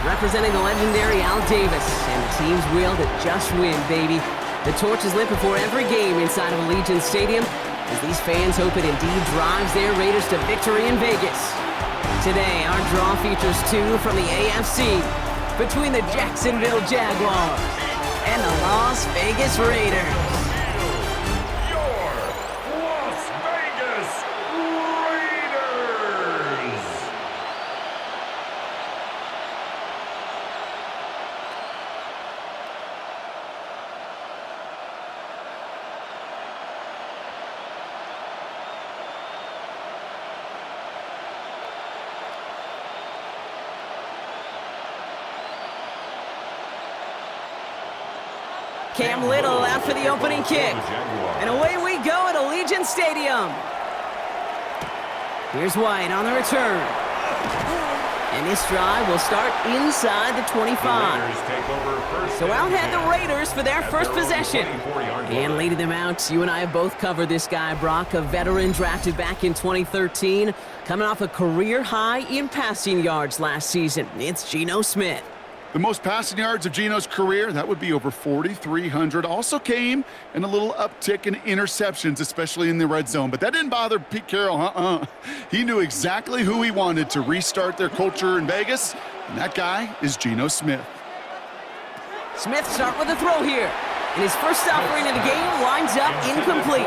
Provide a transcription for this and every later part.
representing the legendary Al Davis, and the team's will to just win, baby. The torch is lit before every game inside of Allegiant Stadium, as these fans hope it indeed drives their Raiders to victory in Vegas. Today, our draw features two from the AFC between the Jacksonville Jaguars and the Las Vegas Raiders. Cam Little out for the opening kick. And away we go at Allegiant Stadium. Here's White on the return. And this drive will start inside the 25. So out head the Raiders for their first possession. And leading them out, you and I have both covered this guy, Brock, a veteran drafted back in 2013, coming off a career high in passing yards last season. It's Geno Smith. The most passing yards of Geno's career, that would be over 4,300. Also came in a little uptick in interceptions, especially in the red zone. But that didn't bother Pete Carroll, He knew exactly who he wanted to restart their culture in Vegas, and that guy is Geno Smith. Smith start with a throw here. And his first offering of the game lines up incomplete.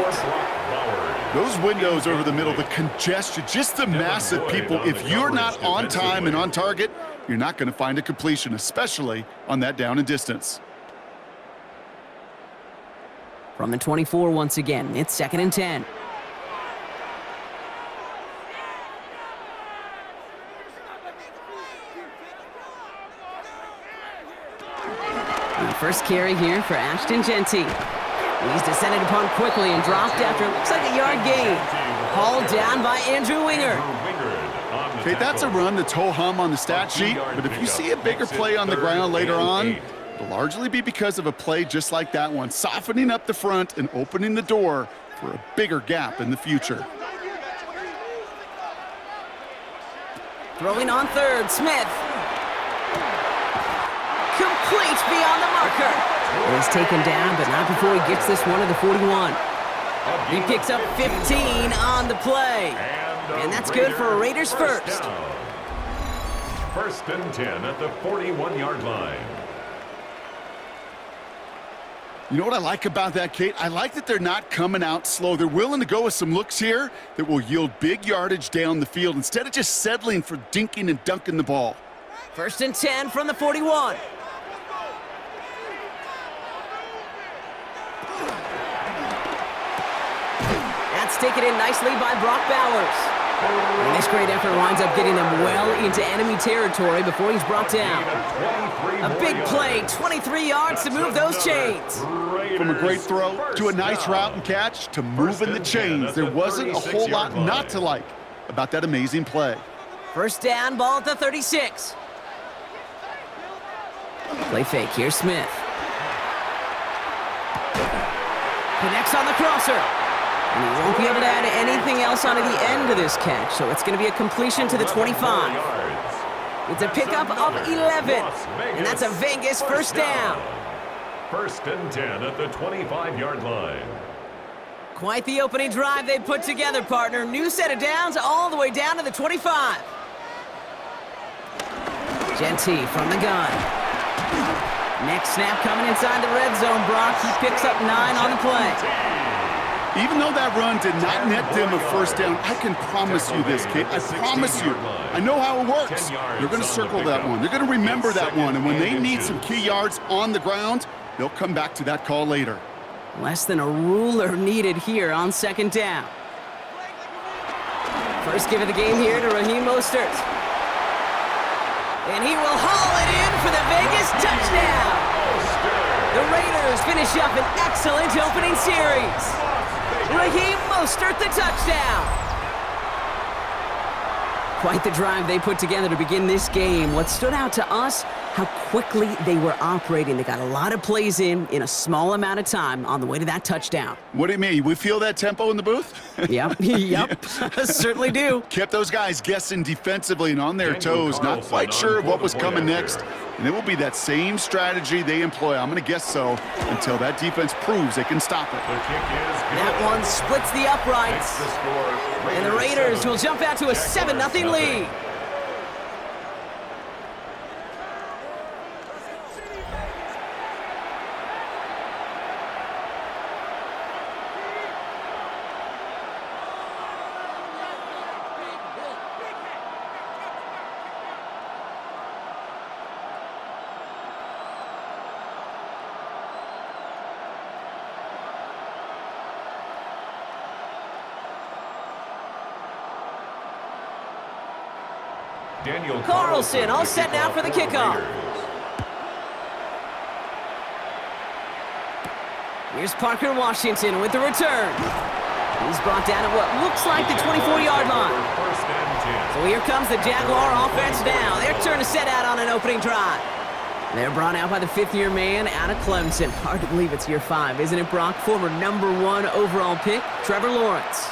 Those windows over the middle, the congestion, just the massive people. If you're not on time and on target, you're not going to find a completion, especially on that down and distance. From the 24 once again, it's 2nd and 10. And the first carry here for Ashton Genty. He's descended upon quickly and dropped after it looks like a yard gain. Hauled down by Andrew Winger. Okay, that's a run that's ho-hum on the stat sheet, but if you see a bigger play on the ground later on, it'll largely be because of a play just like that one, softening up the front and opening the door for a bigger gap in the future. Throwing on third, Smith. Complete beyond the marker. He's taken down, but not before he gets this one to the 41. He picks up 15 on the play. And that's good for a Raiders first. 1st and 10 at the 41-yard line. You know what I like about that, Kate? I like that they're not coming out slow. They're willing to go with some looks here that will yield big yardage down the field instead of just settling for dinking and dunking the ball. 1st and 10 from the 41. That's taken in nicely by Brock Bowers. And this great effort winds up getting them well into enemy territory before he's brought down. A big play, 23 yards to move those chains. From a great throw to a nice route and catch to moving the chains, there wasn't a whole lot not to like about that amazing play. First down, ball at the 36. Play fake, here's Smith. Connects on the crosser. And he won't be able to add anything else onto the end of this catch, so it's going to be a completion to the 25. It's a pickup of 11, and that's a Vegas first down. 1st and 10 at the 25-yard line. Quite the opening drive they put together, partner. New set of downs all the way down to the 25. Genty from the gun. Next snap coming inside the red zone, Brock. He picks up 9 on the play. Even though that run did not net them a first down, I can promise you this, Kate. I promise you. I know how it works. They're going to circle that one. They're going to remember that one. And when they need some key yards on the ground, they'll come back to that call later. Less than a ruler needed here on 2nd down. First give of the game here to Raheem Mostert. And he will haul it in for the Vegas touchdown. The Raiders finish up an excellent opening series. Raheem Mostert the touchdown. Quite the drive they put together to begin this game. What stood out to us, how quickly they were operating. They got a lot of plays in a small amount of time on the way to that touchdown. What do you mean? We feel that tempo in the booth? Yep. Certainly do. Kept those guys guessing defensively and on their toes, not quite sure of what was coming next. And it will be that same strategy they employ, I'm going to guess so, until that defense proves they can stop it. That one splits the uprights. And the Raiders will jump out to a 7-0 lead. Carlson all set now for the kickoff. Here's Parker Washington with the return. He's brought down at what looks like the 24-yard line. So here comes the Jaguar offense now. Their turn to set out on an opening drive. They're brought out by the fifth-year man out of Clemson. Hard to believe it's year 5, isn't it, Brock? Former #1 overall pick, Trevor Lawrence.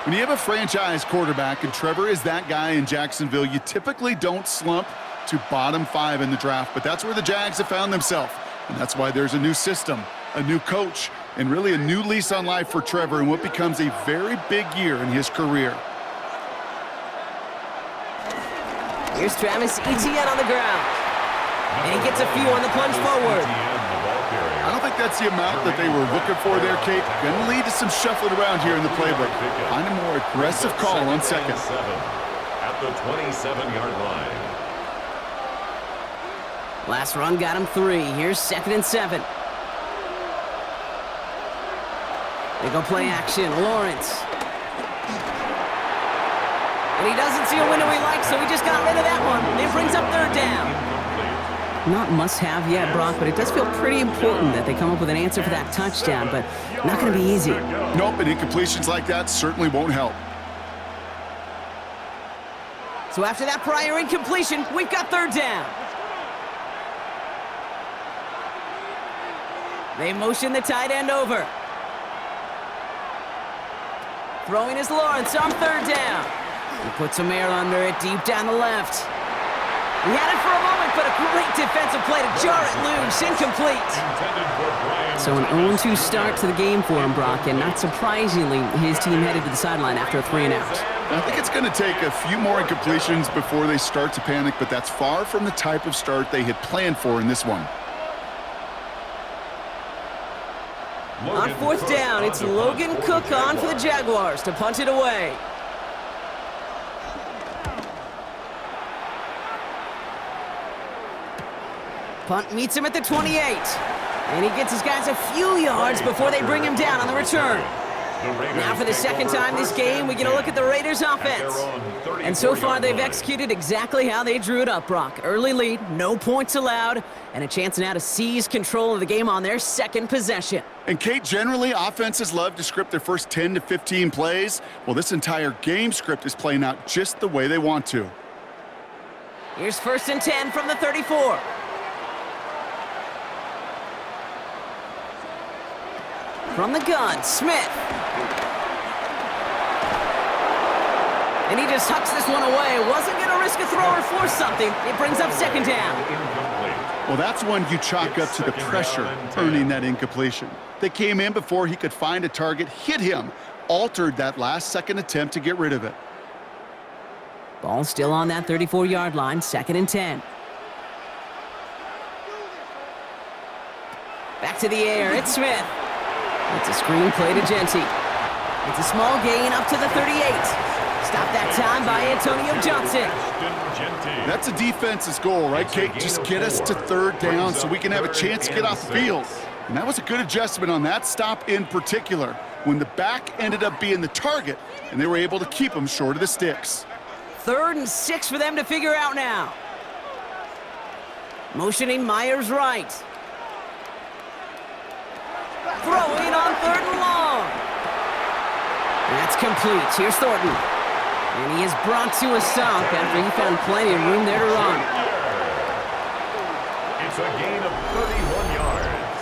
When you have a franchise quarterback, and Trevor is that guy in Jacksonville, you typically don't slump to bottom 5 in the draft, but that's where the Jags have found themselves. And that's why there's a new system, a new coach, and really a new lease on life for Trevor in what becomes a very big year in his career. Here's Travis Etienne on the ground. And he gets a few on the plunge forward. I don't think that's the amount that they were looking for there, Kate. Going to lead to some shuffling around here in the playbook. Find a more aggressive call on second. At the 27-yard line. Last run got him 3. Here's 2nd and 7. They go play action. Lawrence. And he doesn't see a window he likes, so he just got rid of that one. It brings up 3rd down. Not must-have yet, Brock, but it does feel pretty important that they come up with an answer for that touchdown, but not going to be easy. Nope, and incompletions like that certainly won't help. So after that prior incompletion, we've got 3rd down. They motion the tight end over. Throwing is Lawrence on 3rd down. He puts some air under it deep down the left. He had it for a moment, but a great defensive play to jar it loose, incomplete. So an 0-2 start to the game for him, Brock, and not surprisingly, his team headed to the sideline after a 3-and-out. I think it's going to take a few more incompletions before they start to panic, but that's far from the type of start they had planned for in this one. On 4th down, it's Logan Cook on for the Jaguars to punt it away. Punt meets him at the 28. And he gets his guys a few yards before they bring him down on the return. Now for the second time this game, we get a look at the Raiders' offense. And so far, they've executed exactly how they drew it up, Brock. Early lead, no points allowed, and a chance now to seize control of the game on their second possession. And Kate, generally, offenses love to script their first 10 to 15 plays. Well, this entire game script is playing out just the way they want to. Here's 1st and 10 from the 34. From the gun, Smith. And he just hucks this one away. Wasn't going to risk a throw or force something. It brings up 2nd down. Well, that's one you chalk up to the pressure, earning that incompletion. They came in before he could find a target, hit him, altered that last-second attempt to get rid of it. Ball still on that 34-yard line, 2nd and 10. Back to the air, it's Smith. It's a screen play to Genty. It's a small gain up to the 38. Stopped that time by Antonio Johnson. That's a defense's goal, right, Kate? Just get us to 3rd down so we can have a chance to get off the field. And that was a good adjustment on that stop in particular, when the back ended up being the target, and they were able to keep him short of the sticks. 3rd and 6 for them to figure out now. Motioning Myers right. Throwing on 3rd and long. That's complete. Here's Thornton. And he is brought to a stop after he found plenty of room there to run. It's a gain of 31 yards.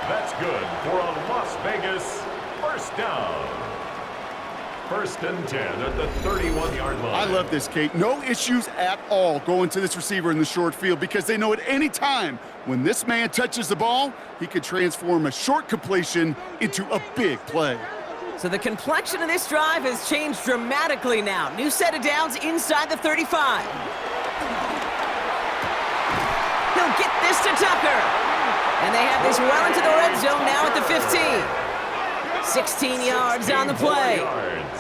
That's good for a Las Vegas first down. First and 10 at the 31-yard line. I love this, Kate. No issues at all going to this receiver in the short field because they know at any time when this man touches the ball, he could transform a short completion into a big play. So the complexion of this drive has changed dramatically now. New set of downs inside the 35. He'll get this to Tucker. And they have this well into the red zone now at the 15. 16 yards on the play.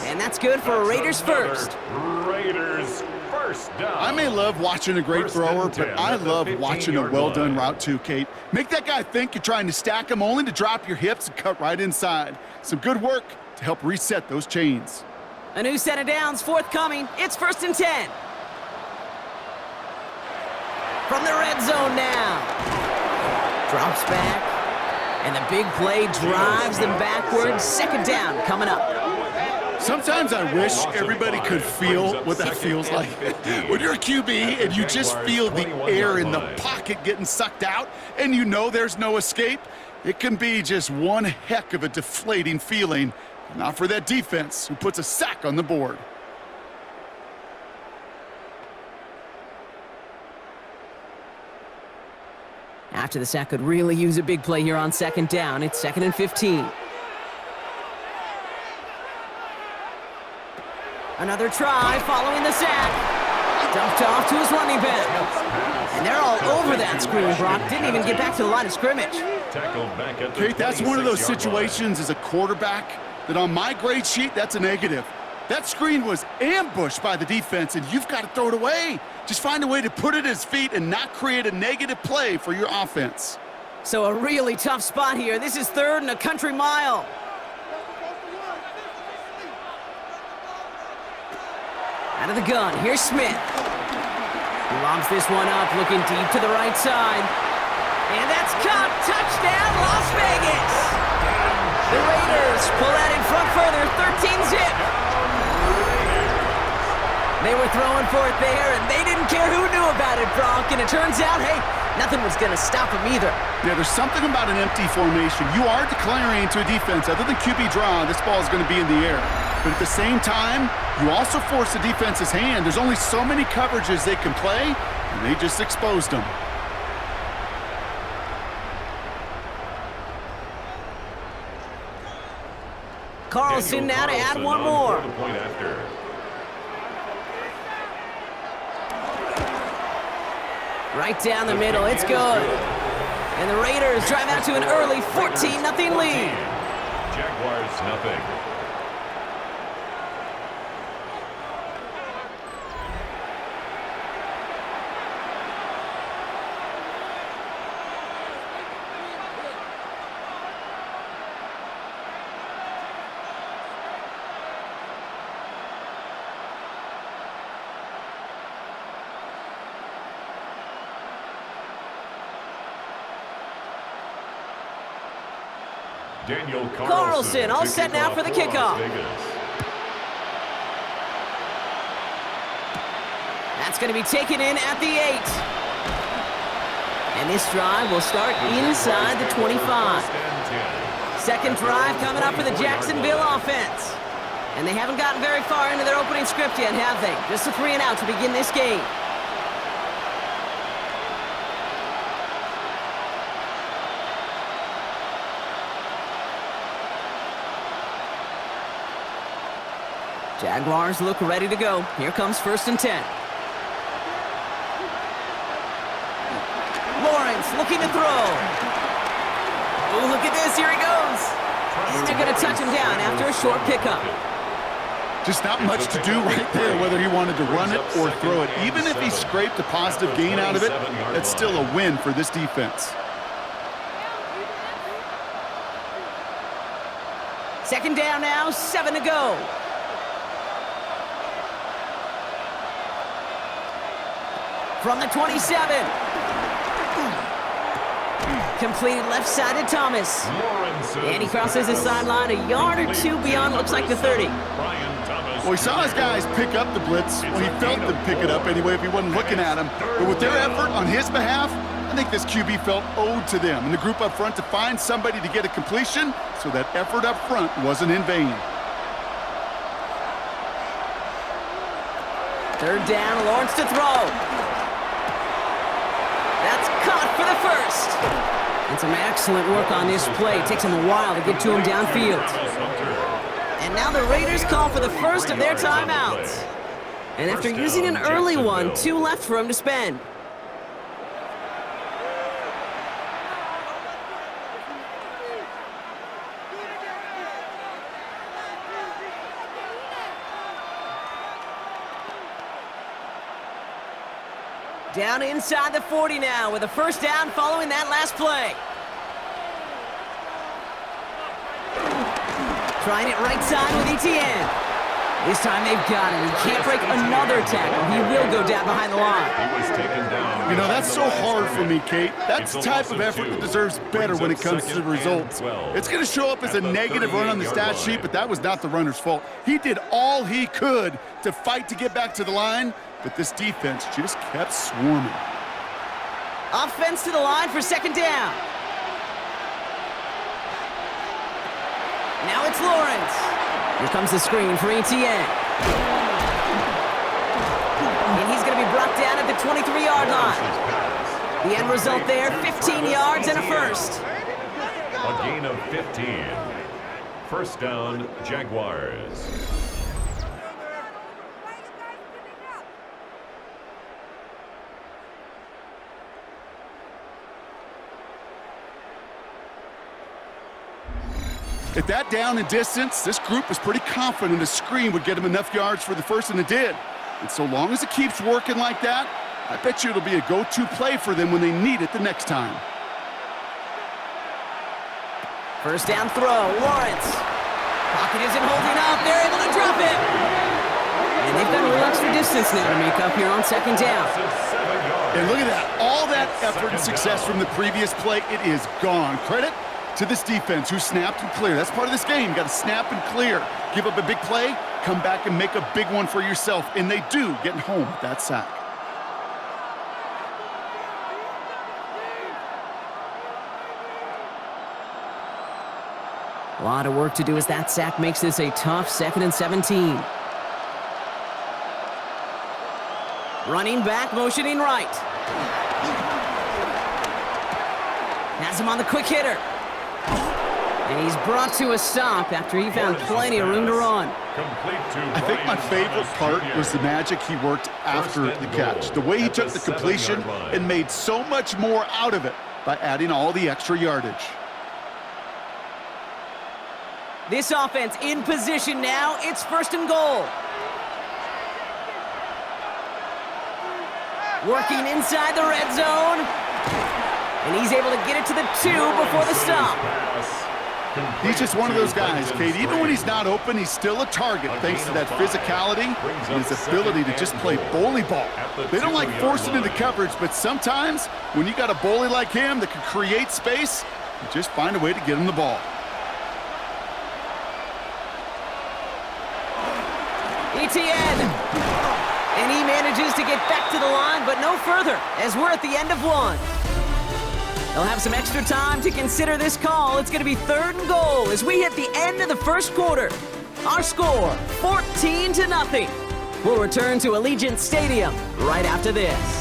And that's good for a Raiders first. Raiders first down. I may love watching a great thrower, but I love watching a well-done route too, Kate. Make that guy think you're trying to stack him only to drop your hips and cut right inside. Some good work to help reset those chains. A new set of downs forthcoming. It's first and 10. From the red zone now. Drops back. And the big play drives them backwards. Second down coming up. Sometimes I wish everybody could feel what that feels like. When you're a QB and you just feel the air in the pocket getting sucked out and you know there's no escape, it can be just one heck of a deflating feeling. Not for that defense who puts a sack on the board. After the sack could really use a big play here on second down. It's second and 15. Another try following the sack. Dumped off to his running back. And they're all over that screen, Brock. Didn't even get back to the line of scrimmage. Kate, that's one of those situations as a quarterback that on my grade sheet, that's a negative. That screen was ambushed by the defense, and you've got to throw it away. Just find a way to put it at his feet and not create a negative play for your offense. So a really tough spot here. This is third and a country mile. Out of the gun, here's Smith. He lobs this one up, looking deep to the right side. And that's caught. Touchdown, Las Vegas. The Raiders pull that in front further, 13-zip. They were throwing for it there, and they didn't care who knew about it, Brock. And it turns out, hey, nothing was going to stop them either. Yeah, there's something about an empty formation. You are declaring to a defense, other than QB draw, this ball is going to be in the air. But at the same time, you also force the defense's hand. There's only so many coverages they can play, and they just exposed them. Carlson now to add one more. Right down the middle, it's good. And the Raiders drive out to an early 14-0 lead. Jaguars nothing. Daniel Carlson all set now for the kickoff. That's going to be taken in at the 8. And this drive will start inside the 25. Second drive coming up for the Jacksonville offense. And they haven't gotten very far into their opening script yet, have they? Just a 3 and out to begin this game. Jaguars look ready to go. Here comes first and 10. Lawrence looking to throw. Oh, look at this. Here he goes. And they're going to touch him down after a short pickup. Just not much to do right there, whether he wanted to run it or throw it. Even if he scraped a positive gain out of it, that's still a win for this defense. Second down now, 7 to go. From the 27. Completed left side to Thomas. And he crosses the sideline a yard or two beyond, looks like the 30. Brian Thomas Well, he saw his guys pick up the blitz. Well, he felt them pick it up anyway if he wasn't looking at him. But with their effort on his behalf, I think this QB felt owed to them and the group up front to find somebody to get a completion so that effort up front wasn't in vain. Third down, Lawrence to throw. That's caught for the first. And some excellent work on this play. It takes him a while to get to him downfield. And now the Raiders call for the first of their timeouts. And after using an early one, 2 left for him to spend. Down inside the 40 now with a first down following that last play. Trying it right side with Etienne. This time they've got him. He can't break another tackle. He will go down behind the line. He was taken down. You know, that's so hard for me, Kate. That's the type of effort that deserves better when it comes to the results. It's going to show up as a negative run on the stat sheet, but that was not the runner's fault. He did all he could to fight to get back to the line, but this defense just kept swarming. Offense to the line for second down. Now it's Lawrence. Here comes the screen for Etienne. And he's going to be brought down at the 23-yard line. The end result there, 15 yards and a first. A gain of 15. First down, Jaguars. At that down and distance, this group was pretty confident a screen would get him enough yards for the first, and it did. And so long as it keeps working like that, I bet you it'll be a go-to play for them when they need it the next time. First down throw, Lawrence. Pocket isn't holding up. They're able to drop it. And they've got a little extra distance now to make up here on second down. And look at that. All that effort and success from the previous play, it is gone. Credit to this defense who snapped and cleared. That's part of this game. You got to snap and clear. Give up a big play, come back and make a big one for yourself. And they do, getting home with that sack. A lot of work to do as that sack makes this a tough 2nd and 17. Running back, motioning right. Has him on the quick hitter. And he's brought to a stop after he found plenty of room to run. I think my favorite part was the magic he worked after the catch. The way he took the completion and made so much more out of it by adding all the extra yardage. This offense in position now. It's 1st and goal. Working inside the red zone. And he's able to get it to the 2 before the stop. He's just one of those guys, Kate. Even when he's not open, he's still a target thanks to that physicality and his ability to just play bully ball. They don't like forcing into coverage, but sometimes when you got a bully like him that can create space, you just find a way to get him the ball. Etienne. And he manages to get back to the line, but no further as we're at the end of one. They'll have some extra time to consider this call. It's going to be 3rd and goal as we hit the end of the first quarter. Our score, 14-0. We'll return to Allegiant Stadium right after this.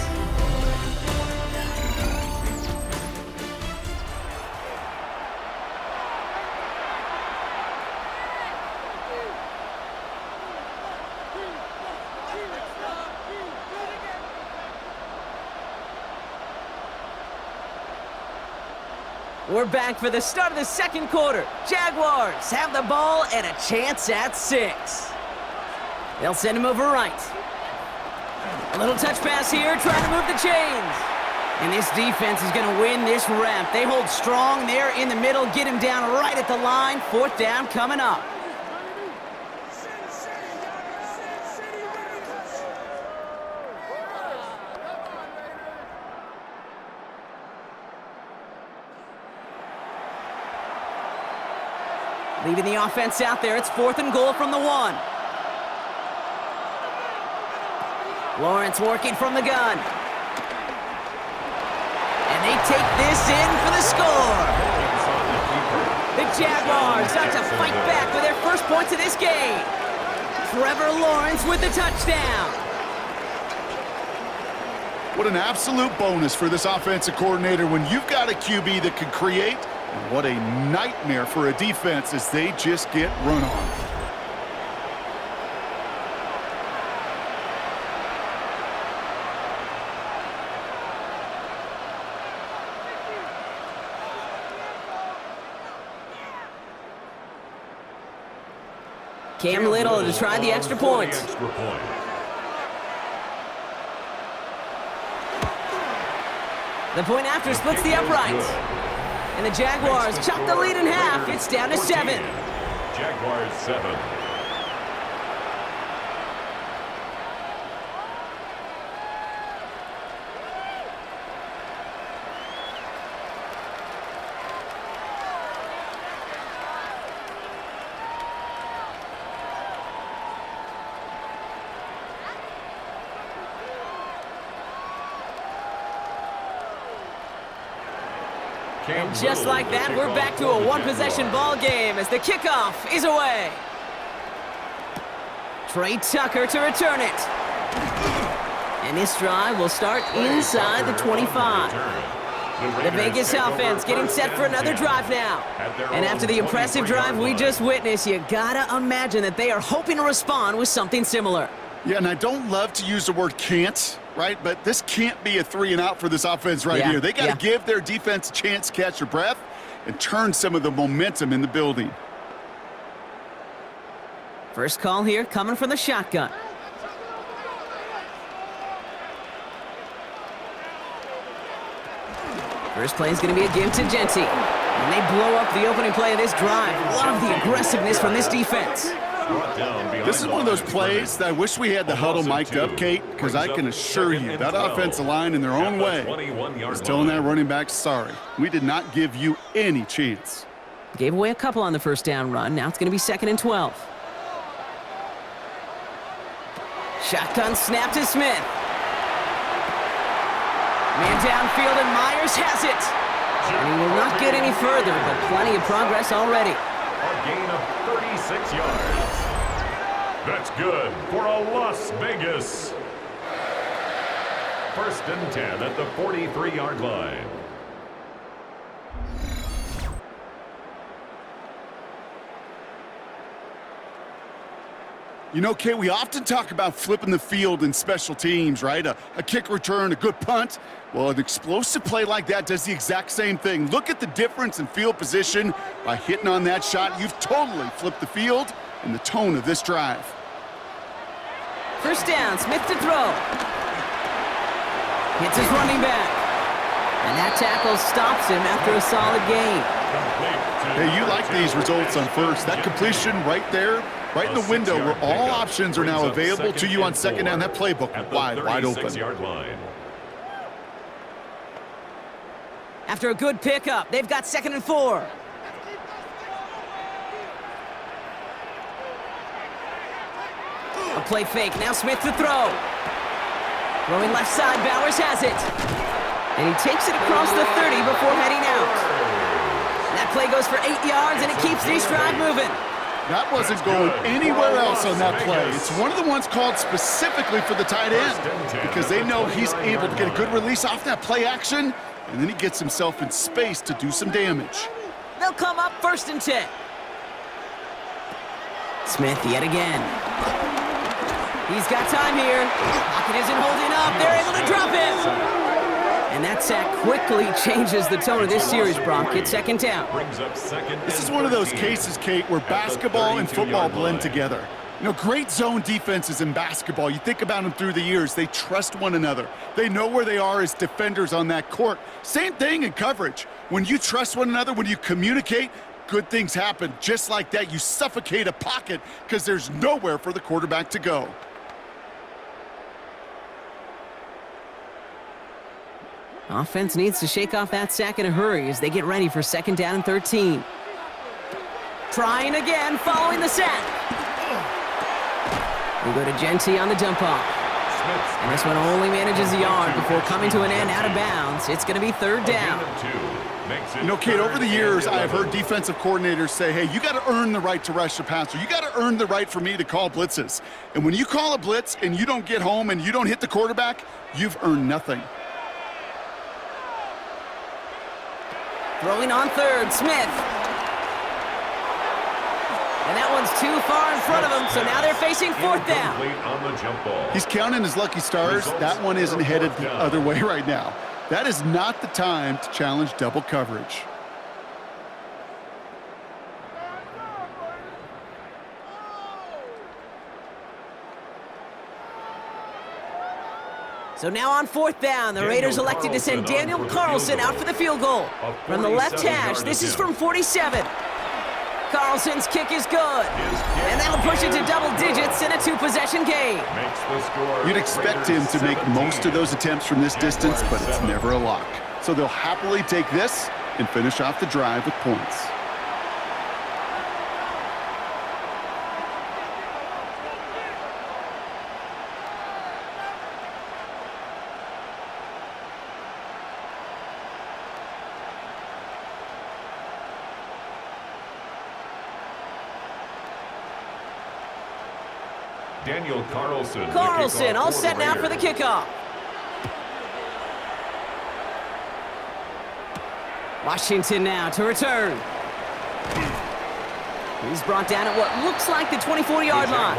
We're back for the start of the second quarter. Jaguars have the ball and a chance at 6. They'll send him over right. A little touch pass here, trying to move the chains. And this defense is going to win this rep. They hold strong there in the middle, get him down right at the line. 4th down coming up. Leaving the offense out there. It's 4th and goal from the 1. Lawrence working from the gun. And they take this in for the score. The Jaguars got to fight back with their first points of this game. Trevor Lawrence with the touchdown. What an absolute bonus for this offensive coordinator when you've got a QB that can create. And what a nightmare for a defense as they just get run on. Cam Little to try the extra point. The point after splits the uprights. And the Jaguars chop the lead in half. It's down to 7. Jaguars 7. And just like that, we're back to a one-possession ball game as the kickoff is away. Trey Tucker to return it. And this drive will start inside the 25. The Vegas offense getting set for another drive now. And after the impressive drive we just witnessed, you gotta imagine that they are hoping to respond with something similar. Yeah, and I don't love to use the word can't, right? But this can't be a 3-and-out for this offense right here. They got to give their defense a chance to catch their breath and turn some of the momentum in the building. First call here coming from the shotgun. First play is going to be a give to Genty. And they blow up the opening play of this drive. Love the aggressiveness from this defense. This is one of those plays that I wish we had the huddle mic'd up, Kate, because I can assure you that offensive line in their own way is telling that running back, sorry, we did not give you any chance. Gave away a couple on the first down run. Now it's going to be 2nd and 12. Shotgun snap to Smith. Man downfield and Myers has it. And he will not get any further, but plenty of progress already. A gain of 36 yards. That's good for a Las Vegas. 1st and 10 at the 43-yard line. You know, Kate, we often talk about flipping the field in special teams, right? A kick return, a good punt. Well, an explosive play like that does the exact same thing. Look at the difference in field position by hitting on that shot. You've totally flipped the field and the tone of this drive. First down, Smith to throw. Hits his running back. And that tackle stops him after a solid gain. Hey, you like these results on first. That completion right there, right in the window where all options are now available to you on 2nd down. That playbook wide open. After a good pickup, they've got 2nd and 4. A play fake, now Smith to throw. Throwing left side, Bowers has it. And he takes it across the 30 before heading out. That play goes for 8 yards, and it keeps this drive moving. That wasn't going anywhere else on that play. It's one of the ones called specifically for the tight end because they know he's able to get a good release off that play action, and then he gets himself in space to do some damage. They'll come up 1st and 10. Smith yet again. He's got time here. Pocket isn't holding up. They're able to drop it. And that sack quickly changes the tone of this series, Brock. It's 2nd down. This is one of those cases, Kate, where basketball and football blend together. You know, great zone defenses in basketball. You think about them through the years. They trust one another. They know where they are as defenders on that court. Same thing in coverage. When you trust one another, when you communicate, good things happen. Just like that, you suffocate a pocket because there's nowhere for the quarterback to go. Offense needs to shake off that sack in a hurry as they get ready for 2nd down and 13. Trying again, following the sack. We go to Genty on the dump off. And this one only manages a yard before coming to an end out of bounds. It's going to be third down. You know, Kate, over the years, I've heard defensive coordinators say, hey, you got to earn the right to rush the passer. You got to earn the right for me to call blitzes. And when you call a blitz and you don't get home and you don't hit the quarterback, you've earned nothing. Throwing on third, Smith. And that one's too far in front of him, so now they're facing fourth down. He's counting his lucky stars. That one isn't headed the other way right now. That is not the time to challenge double coverage. So now on fourth down, the Raiders elected to send Daniel Carlson out for the field goal. From the left hash, this is from 47. Carlson's kick is good. And that'll push it to double digits in a two-possession game. You'd expect him to make most of those attempts from this distance, but it's never a lock. So they'll happily take this and finish off the drive with points. Daniel Carlson. Carlson all set now for the kickoff. Washington now to return. He's brought down at what looks like the 24-yard line.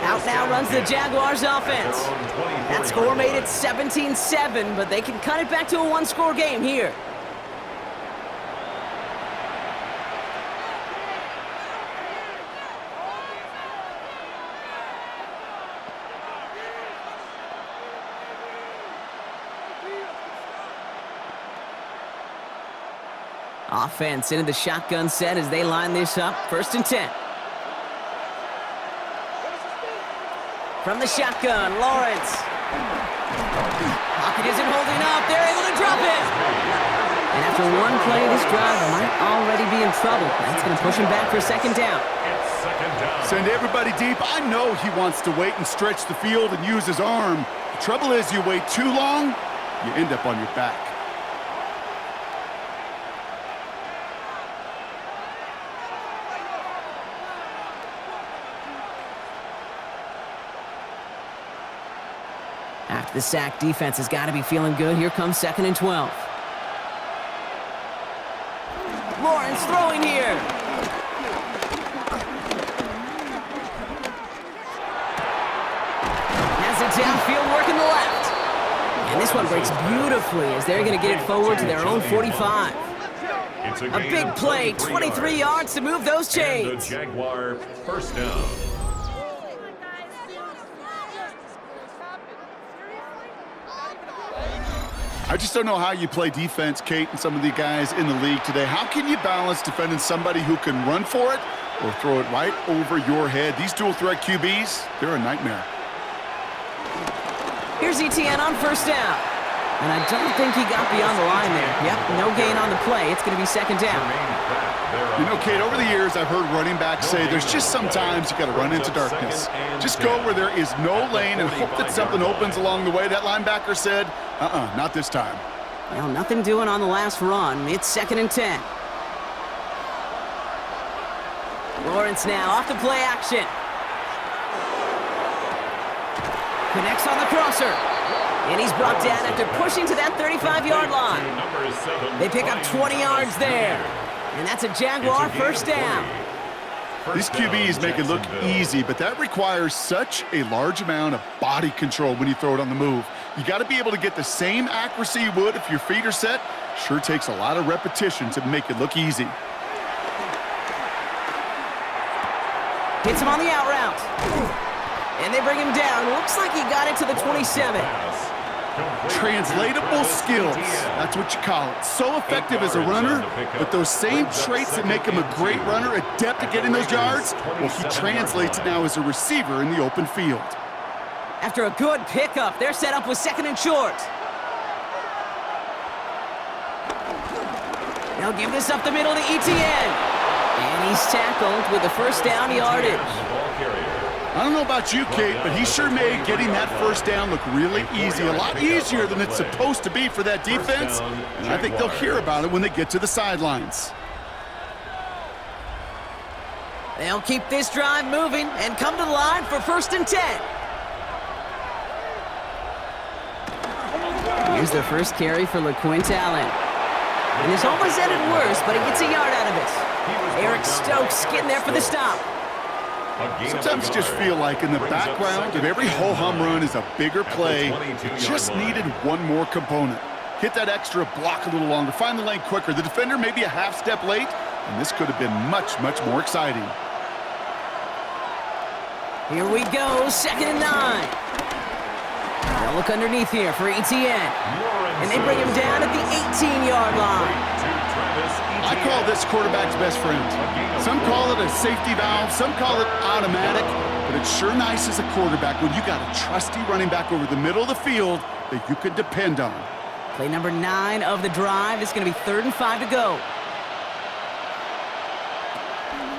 Out now runs the Jaguars offense. That score made it 17-7, but they can cut it back to a one-score game here. Offense into the shotgun set as they line this up. 1st and 10. From the shotgun, Lawrence. Pocket isn't holding up. They're able to drop it. And after one play, this drive might already be in trouble. That's going to push him back for 2nd down. Send everybody deep. I know he wants to wait and stretch the field and use his arm. The trouble is you wait too long, you end up on your back. After the sack, defense has got to be feeling good. Here comes 2nd and 12. Lawrence throwing here. Has it downfield, working the left. And this one breaks beautifully as they're going to get it forward to their own 45. A big play, 23 yards to move those chains. The Jaguar 1st down. I just don't know how you play defense, Kate, and some of the guys in the league today. How can you balance defending somebody who can run for it or throw it right over your head? These dual-threat QBs, they're a nightmare. Here's Etienne on 1st down. And I don't think he got beyond the line there. Yep, no gain on the play. It's going to be 2nd down. You know, Kate, over the years, I've heard running backs say there's just sometimes you got to run into darkness. Just go where there is no lane and hope that something opens along the way. That linebacker said, not this time. Well, nothing doing on the last run. It's 2nd and 10. Lawrence now off the play action. Connects on the crosser. And he's brought down after pushing to that 35-yard line. They pick up 20 yards there. And that's a Jaguar 1st down. These QBs make it look easy, but that requires such a large amount of body control when you throw it on the move. You got to be able to get the same accuracy you would if your feet are set. Sure takes a lot of repetition to make it look easy. Hits him on the out route. And they bring him down. Looks like he got it to the 27. Translatable skills, that's what you call it. So effective as a runner, but those same traits that make him a great runner, adept at getting those yards, well, he translates it now as a receiver in the open field. After a good pickup, they're set up with 2nd and short. They'll give this up the middle to Etienne. And he's tackled with the 1st down yardage. I don't know about you, Kate, but he sure made getting that first down look really easy. A lot easier than it's supposed to be for that defense. And I think they'll hear about it when they get to the sidelines. They'll keep this drive moving and come to the line for 1st and 10. Here's the first carry for LeQuint Allen. And this almost ended worse, but he gets a yard out of it. Eric Stokes getting there for the stop. Sometimes you just feel like in the background of every ho-hum run is a bigger play. You just needed one more component. Hit that extra block a little longer, find the lane quicker. The defender may be a half step late, and this could have been much, much more exciting. Here we go, 2nd and 9. They'll look underneath here for Etienne. And they bring him down at the 18-yard line. I call this quarterback's best friend. Some call it a safety valve, some call it automatic, but it's sure nice as a quarterback when you got a trusty running back over the middle of the field that you can depend on. Play number 9 of the drive. It's going to be 3rd and 5 to go.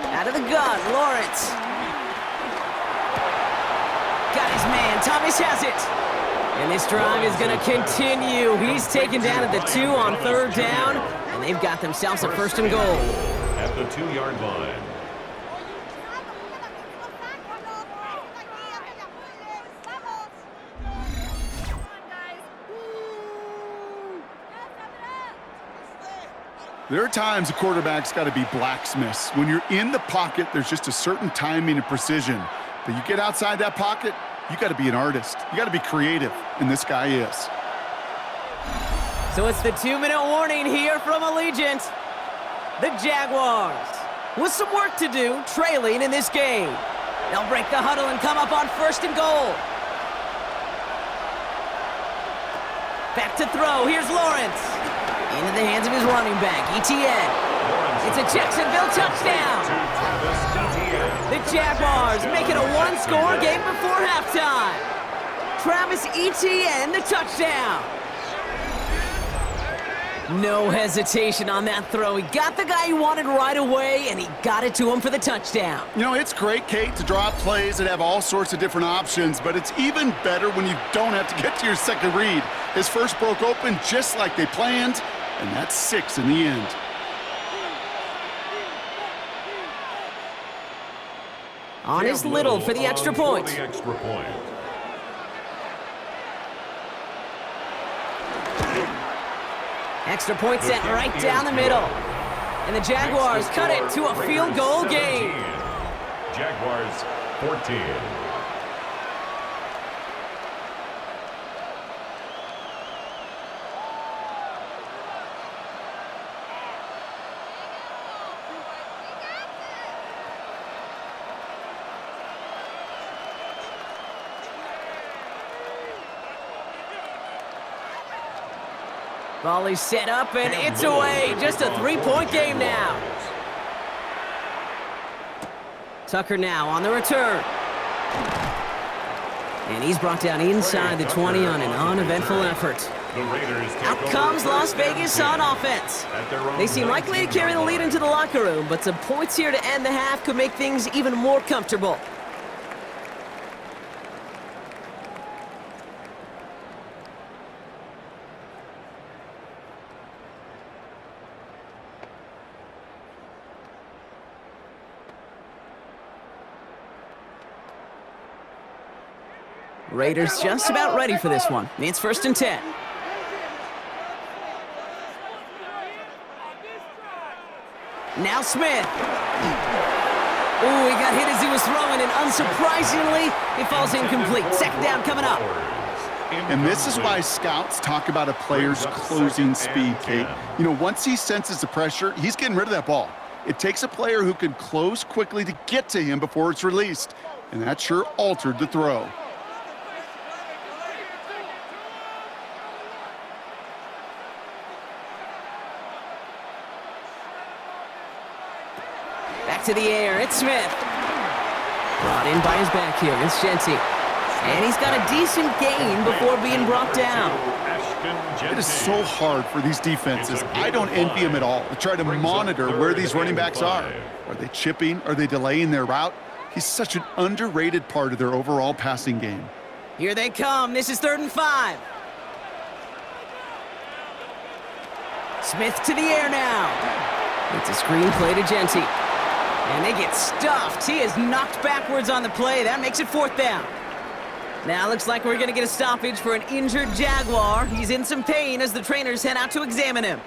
Out of the gun, Lawrence. Got his man, Thomas has it. And this drive is going to continue. He's taken down at the 2 on 3rd down, and they've got themselves a 1st and goal. At the 2-yard line. There are times a quarterback's got to be blacksmiths. When you're in the pocket, there's just a certain timing and precision. But you get outside that pocket, you got to be an artist. You got to be creative, and this guy is. So it's the 2-minute warning here from Allegiant. The Jaguars, with some work to do, trailing in this game. They'll break the huddle and come up on 1st and goal. Back to throw. Here's Lawrence. Into the hands of his running back, Etienne. It's a Jacksonville touchdown. The Jaguars make it a 1-score game before halftime. Travis Etienne, the touchdown. No hesitation on that throw. He got the guy he wanted right away, and he got it to him for the touchdown. You know, it's great, Kate, to draw up plays that have all sorts of different options, but it's even better when you don't have to get to your second read. His first broke open just like they planned, and that's 6 in the end. On his Little for the extra point. Extra point set right down the middle. And the Jaguars cut it to a field goal game. Jaguars 14. Volley set up, and it's away. Just a 3-point game now. Tucker now on the return. And he's brought down inside the 20 on an uneventful effort. Out comes Las Vegas on offense. They seem likely to carry the lead into the locker room, but some points here to end the half could make things even more comfortable. Raiders just about ready for this one. It's 1st and 10. Now Smith. Ooh, he got hit as he was throwing, and unsurprisingly, it falls incomplete. 2nd down coming up. And this is why scouts talk about a player's closing speed, Kate. You know, once he senses the pressure, he's getting rid of that ball. It takes a player who can close quickly to get to him before it's released. And that sure altered the throw. To the air, it's Smith. Brought in by his back here, it's Genty. And he's got a decent gain before being brought down. It is so hard for these defenses. I don't envy them at all to try to monitor where these running backs are. Are they chipping? Are they delaying their route? He's such an underrated part of their overall passing game. Here they come. This is 3rd and 5. Smith to the air now. It's a screen play to Genty. And they get stuffed. He is knocked backwards on the play. That makes it 4th down. Now looks like we're going to get a stoppage for an injured Jaguar. He's in some pain as the trainers head out to examine him.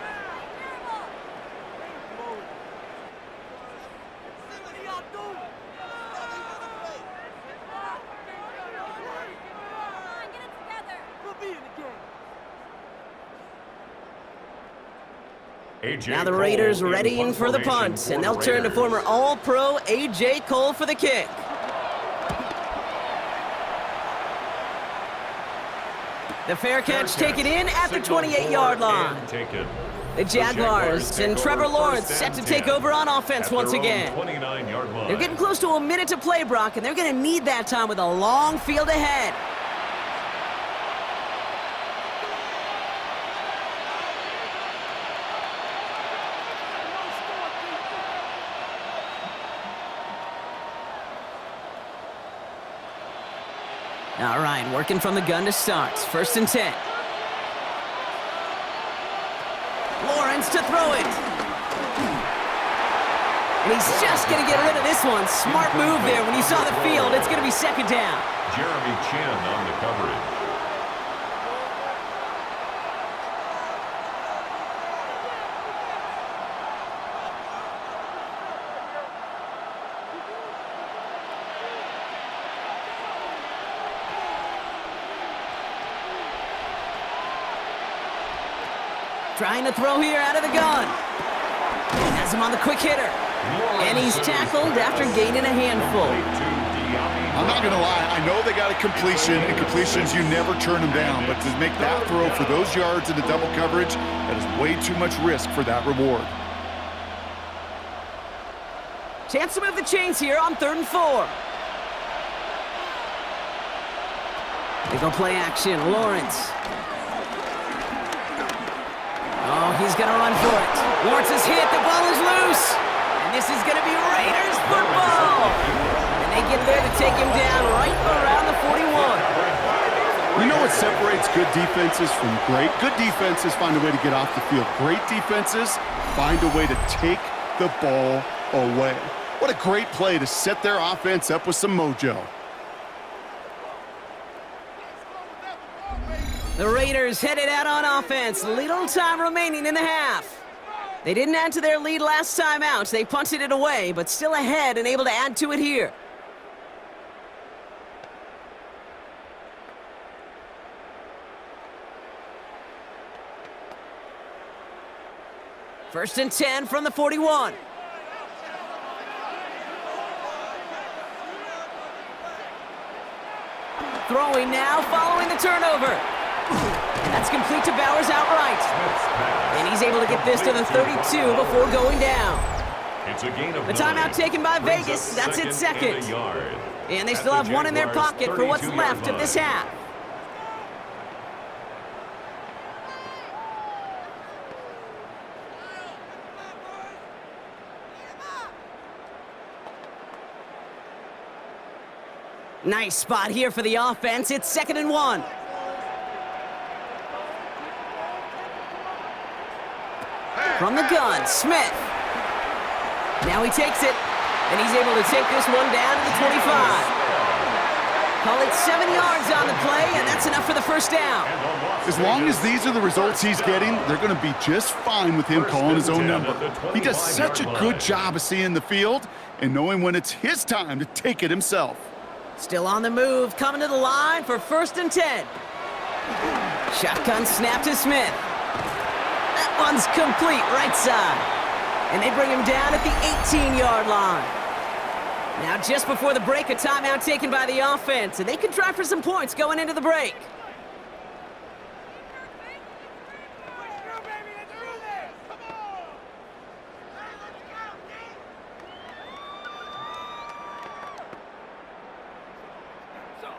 Now the Raiders readying for the punt, and they'll turn to former All-Pro A.J. Cole for the kick. The fair catch taken in at the 28-yard line. The Jaguars and Trevor Lawrence set to take over on offense once again. They're getting close to a minute to play, Brock, and they're going to need that time with a long field ahead. All right, working from the gun to start. 1st and 10. Lawrence to throw it. And he's just going to get rid of this one. Smart move there. When you saw the field, it's going to be 2nd down. Jeremy Chin on the coverage. Trying to throw here out of the gun. Has him on the quick hitter. And he's tackled after gaining a handful. I'm not going to lie. I know they got a completion, and completions, you never turn them down. But to make that throw for those yards in the double coverage, that is way too much risk for that reward. Chance to move the chains here on 3rd and 4. They go play action. Lawrence. Oh, he's going to run for it. Lawrence is hit. The ball is loose. And this is going to be Raiders football. And they get there to take him down right around the 41. You know what separates good defenses from great? Good defenses find a way to get off the field. Great defenses find a way to take the ball away. What a great play to set their offense up with some mojo. The Raiders headed out on offense. Little time remaining in the half. They didn't add to their lead last time out. They punted it away, but still ahead and able to add to it here. First and 10 from the 41. Throwing now, following the turnover. That's complete to Bowers outright. And he's able to get this to the 32 before going down. The timeout taken by Vegas. That's its 2nd. And they still have one in their pocket for what's left of this half. Nice spot here for the offense. It's 2nd and 1. From the gun, Smith. Now he takes it, and he's able to take this one down to the 25. Call it 7 yards on the play, and that's enough for the 1st down. As long as these are the results he's getting, they're going to be just fine with him calling his own number. He does such a good job of seeing the field and knowing when it's his time to take it himself. Still on the move, coming to the line for 1st and 10. Shotgun snap to Smith. That one's complete, right side. And they bring him down at the 18-yard line. Now, just before the break, a timeout taken by the offense, and they can try for some points going into the break.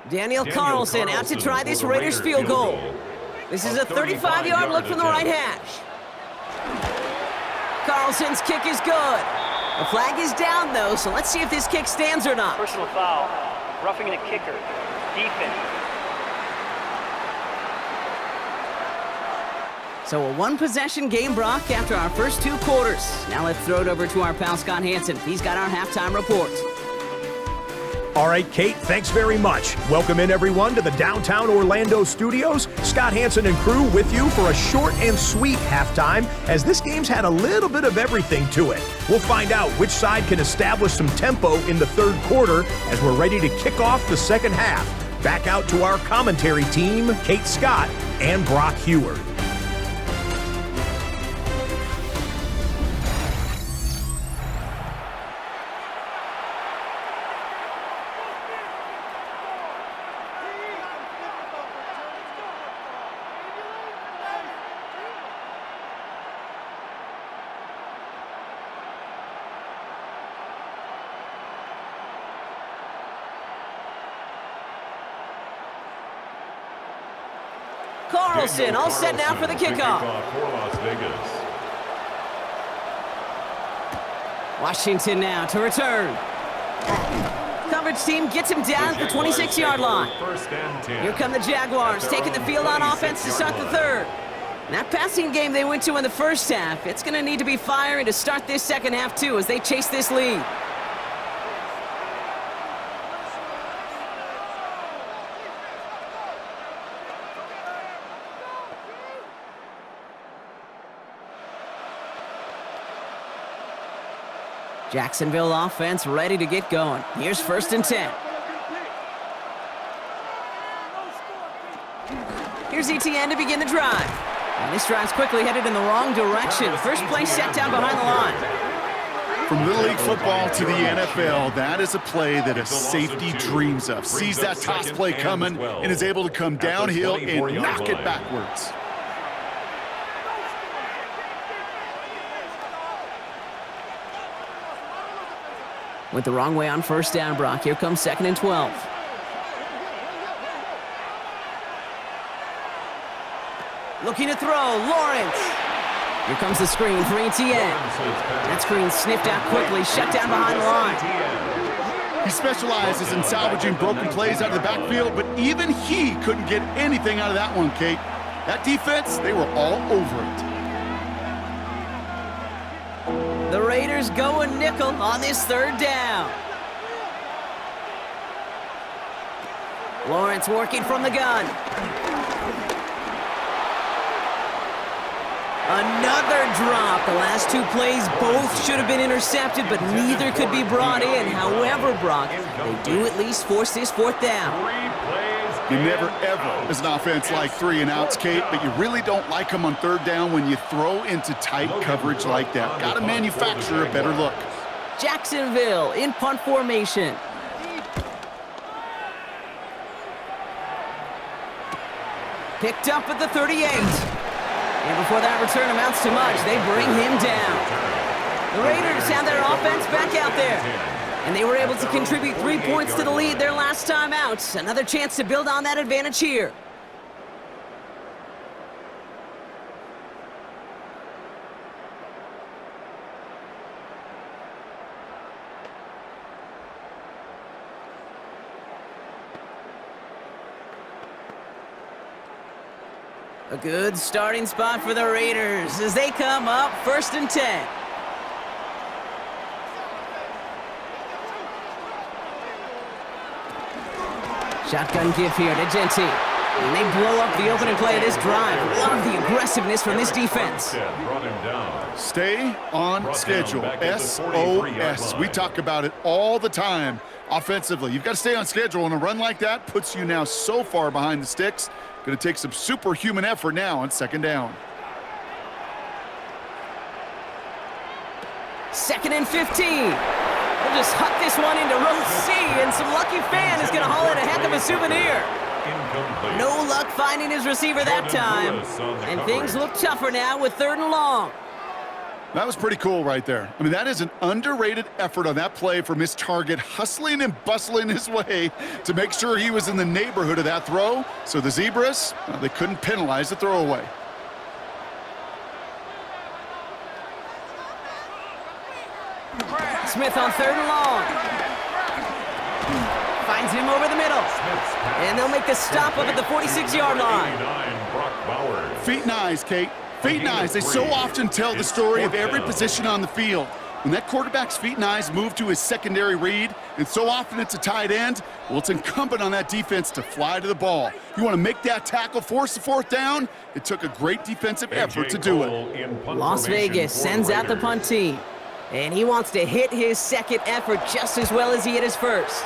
Daniel Carlson out to try this Raiders field goal. This is a 35-yard look from the right hash. Carlson's kick is good. The flag is down, though, so let's see if this kick stands or not. Personal foul. Roughing the kicker. Defense. So a one-possession game, Brock, after our first 2 quarters. Now let's throw it over to our pal Scott Hansen. He's got our halftime report. All right, Kate, thanks very much. Welcome in, everyone, to the downtown Orlando studios. Scott Hansen and crew with you for a short and sweet halftime, as this game's had a little bit of everything to it. We'll find out which side can establish some tempo in the third quarter as we're ready to kick off the second half. Back out to our commentary team, Kate Scott and Brock Heward. Carlson all set now for the kickoff. For Las Vegas. Washington now to return. Coverage team gets him down at the 26-yard line. First and 10. Here come the Jaguars, taking the field on offense to start the third. That passing game they went to in the first half, it's going to need to be firing to start this second half, too, as they chase this lead. Jacksonville offense ready to get going. Here's first and 10. Here's ETN to begin the drive. And this drive's quickly headed in the wrong direction. First play set down behind the line. From Little League football to the NFL, that is a play that a safety dreams of. Sees that toss play coming and is able to come downhill and knock it backwards. Went the wrong way on first down, Brock. Here comes second and 12. Looking to throw, Lawrence. Here comes the screen for ETN. That screen sniffed out quickly, shut down behind the line. He specializes in salvaging broken plays out of the backfield, but even he couldn't get anything out of that one, Kate. That defense, they were all over it. The Raiders go a nickel on this third down. Lawrence working from the gun. Another drop. The last 2 plays both should have been intercepted, but neither could be brought in. However, Brock, they do at least force this fourth down. You never, ever, as an offense, like 3 and outs, Kate, but you really don't like them on third down when you throw into tight coverage like that. Got to manufacture a better look. Jacksonville in punt formation. Picked up at the 38. And before that return amounts to much, they bring him down. The Raiders have their offense back out there. And they were able to contribute 3 points to the lead their last time out. Another chance to build on that advantage here. A good starting spot for the Raiders as they come up first and 10. Shotgun give here to Genty. And they blow up the opening play of this drive. Love the aggressiveness from this defense. Stay on schedule. SOS. We talk about it all the time offensively. You've got to stay on schedule, and a run like that puts you now so far behind the sticks. Going to take some superhuman effort now on second down. Second and 15. We'll just huck this one into row C, and some lucky fan is going to haul in a heck of a souvenir. No luck finding his receiver that time. And things look tougher now with third and long. That was pretty cool right there. I mean, that is an underrated effort on that play from his target, hustling and bustling his way to make sure he was in the neighborhood of that throw. So the Zebras, well, they couldn't penalize the throwaway. Smith on 3rd and long. Finds him over the middle. And they'll make the stop up at the 46-yard line. Feet and eyes, Kate. Feet and eyes. They so often tell the story of every position on the field. When that quarterback's feet and eyes move to his secondary read, and so often it's a tight end, well, it's incumbent on that defense to fly to the ball. You want to make that tackle, force the 4th down? It took a great defensive effort to do it. Las Vegas sends out the punt team, and he wants to hit his second effort just as well as he hit his first.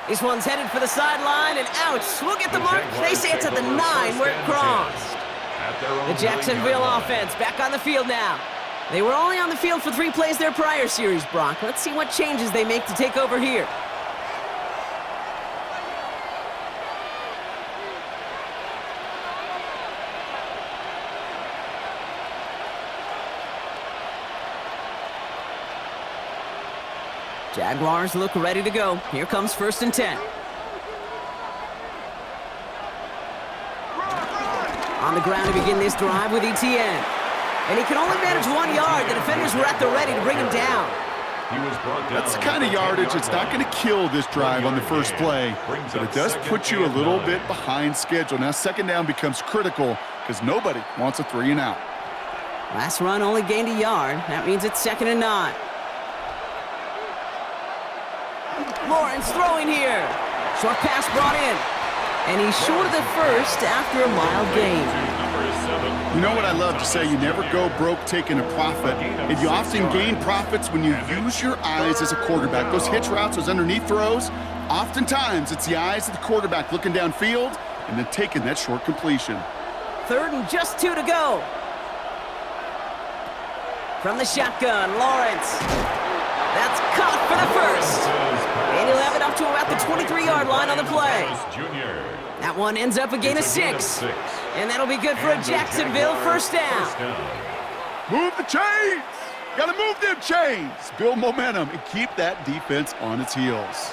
This one's headed for the sideline, and ouch, we'll get the mark. They say it's at the 9 where it crossed. The Jacksonville offense back on the field now. They were only on the field for 3 plays their prior series, Brock. Let's see what changes they make to take over here. Jaguars look ready to go. Here comes 1st and 10. On the ground to begin this drive with Etienne. And he can only manage 1 yard. The defenders were at the ready to bring him down. That's the kind of yardage that's not going to kill this drive on the first play, but it does put you a little bit behind schedule. Now 2nd down becomes critical because nobody wants a 3 and out. Last run only gained a yard. That means it's 2nd and 9. Lawrence throwing here. Short pass brought in. And he's short of the first after a mild gain. You know what I love to say? You never go broke taking a profit. And you often gain profits when you use your eyes as a quarterback. Those hitch routes, those underneath throws, oftentimes it's the eyes of the quarterback looking downfield and then taking that short completion. 3rd and just 2 to go. From the shotgun, Lawrence. That's caught for the first. And he'll have it up to about the 23-yard line on the play. That one ends up a gain of 6. And that'll be good for a Jacksonville 1st down. Move the chains! Gotta move them chains! Build momentum and keep that defense on its heels.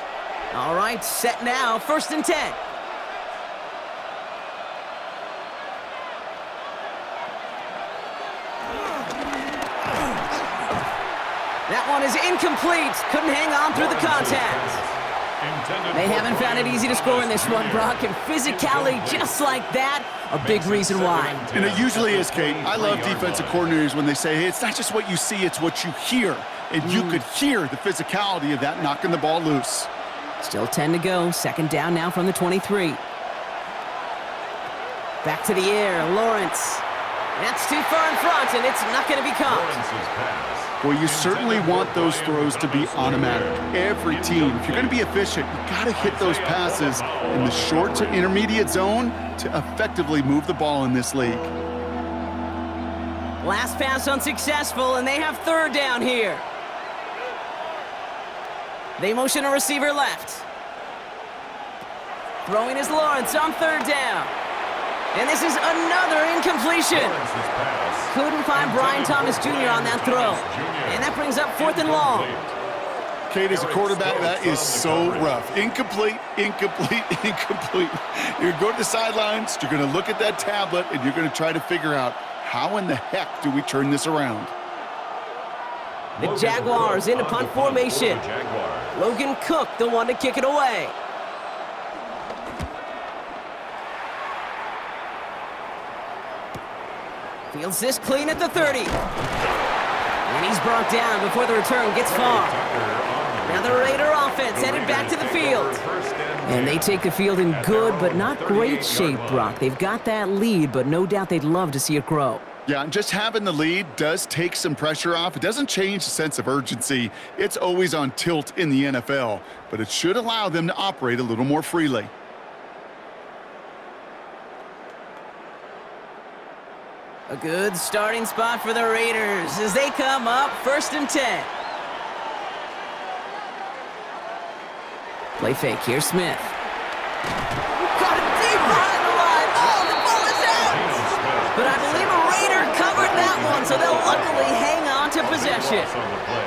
All right, set now, 1st and 10. That one is incomplete. Couldn't hang on through the contact. They haven't found it easy to score in this one, Brock, and physicality just like that, a big reason why. And it usually is, Kate. I love defensive coordinators when they say, hey, it's not just what you see, it's what you hear. And you could hear the physicality of that knocking the ball loose. Still 10 to go. 2nd down now from the 23. Back to the air, Lawrence. That's too far in front, and it's not going to be caught. Well, you certainly want those throws to be automatic. Every team, if you're going to be efficient, you got to hit those passes in the short to intermediate zone to effectively move the ball in this league. Last pass unsuccessful, and they have 3rd down here. They motion a receiver left. Throwing is Lawrence on 3rd down. And this is another incompletion. Couldn't find Brian Thomas Jr. on that throw. And that brings up 4th and long. Kate, as a quarterback, that is so rough. Incomplete, incomplete, incomplete. You're going to go to the sidelines, you're going to look at that tablet, and you're going to try to figure out how in the heck do we turn this around. The Jaguars into punt formation. Logan Cook, the one to kick it away. Fields this clean at the 30. And he's brought down before the return gets far. Now the Raider offense headed back to the field. And they take the field in good but not great shape, Brock. They've got that lead, but no doubt they'd love to see it grow. Yeah, and just having the lead does take some pressure off. It doesn't change the sense of urgency. It's always on tilt in the NFL, but it should allow them to operate a little more freely. A good starting spot for the Raiders as they come up 1st and 10. Play fake, here's Smith. Caught it deep behind the line. Oh, the ball is out! But I believe a Raider covered that one, so they'll luckily hang on to possession.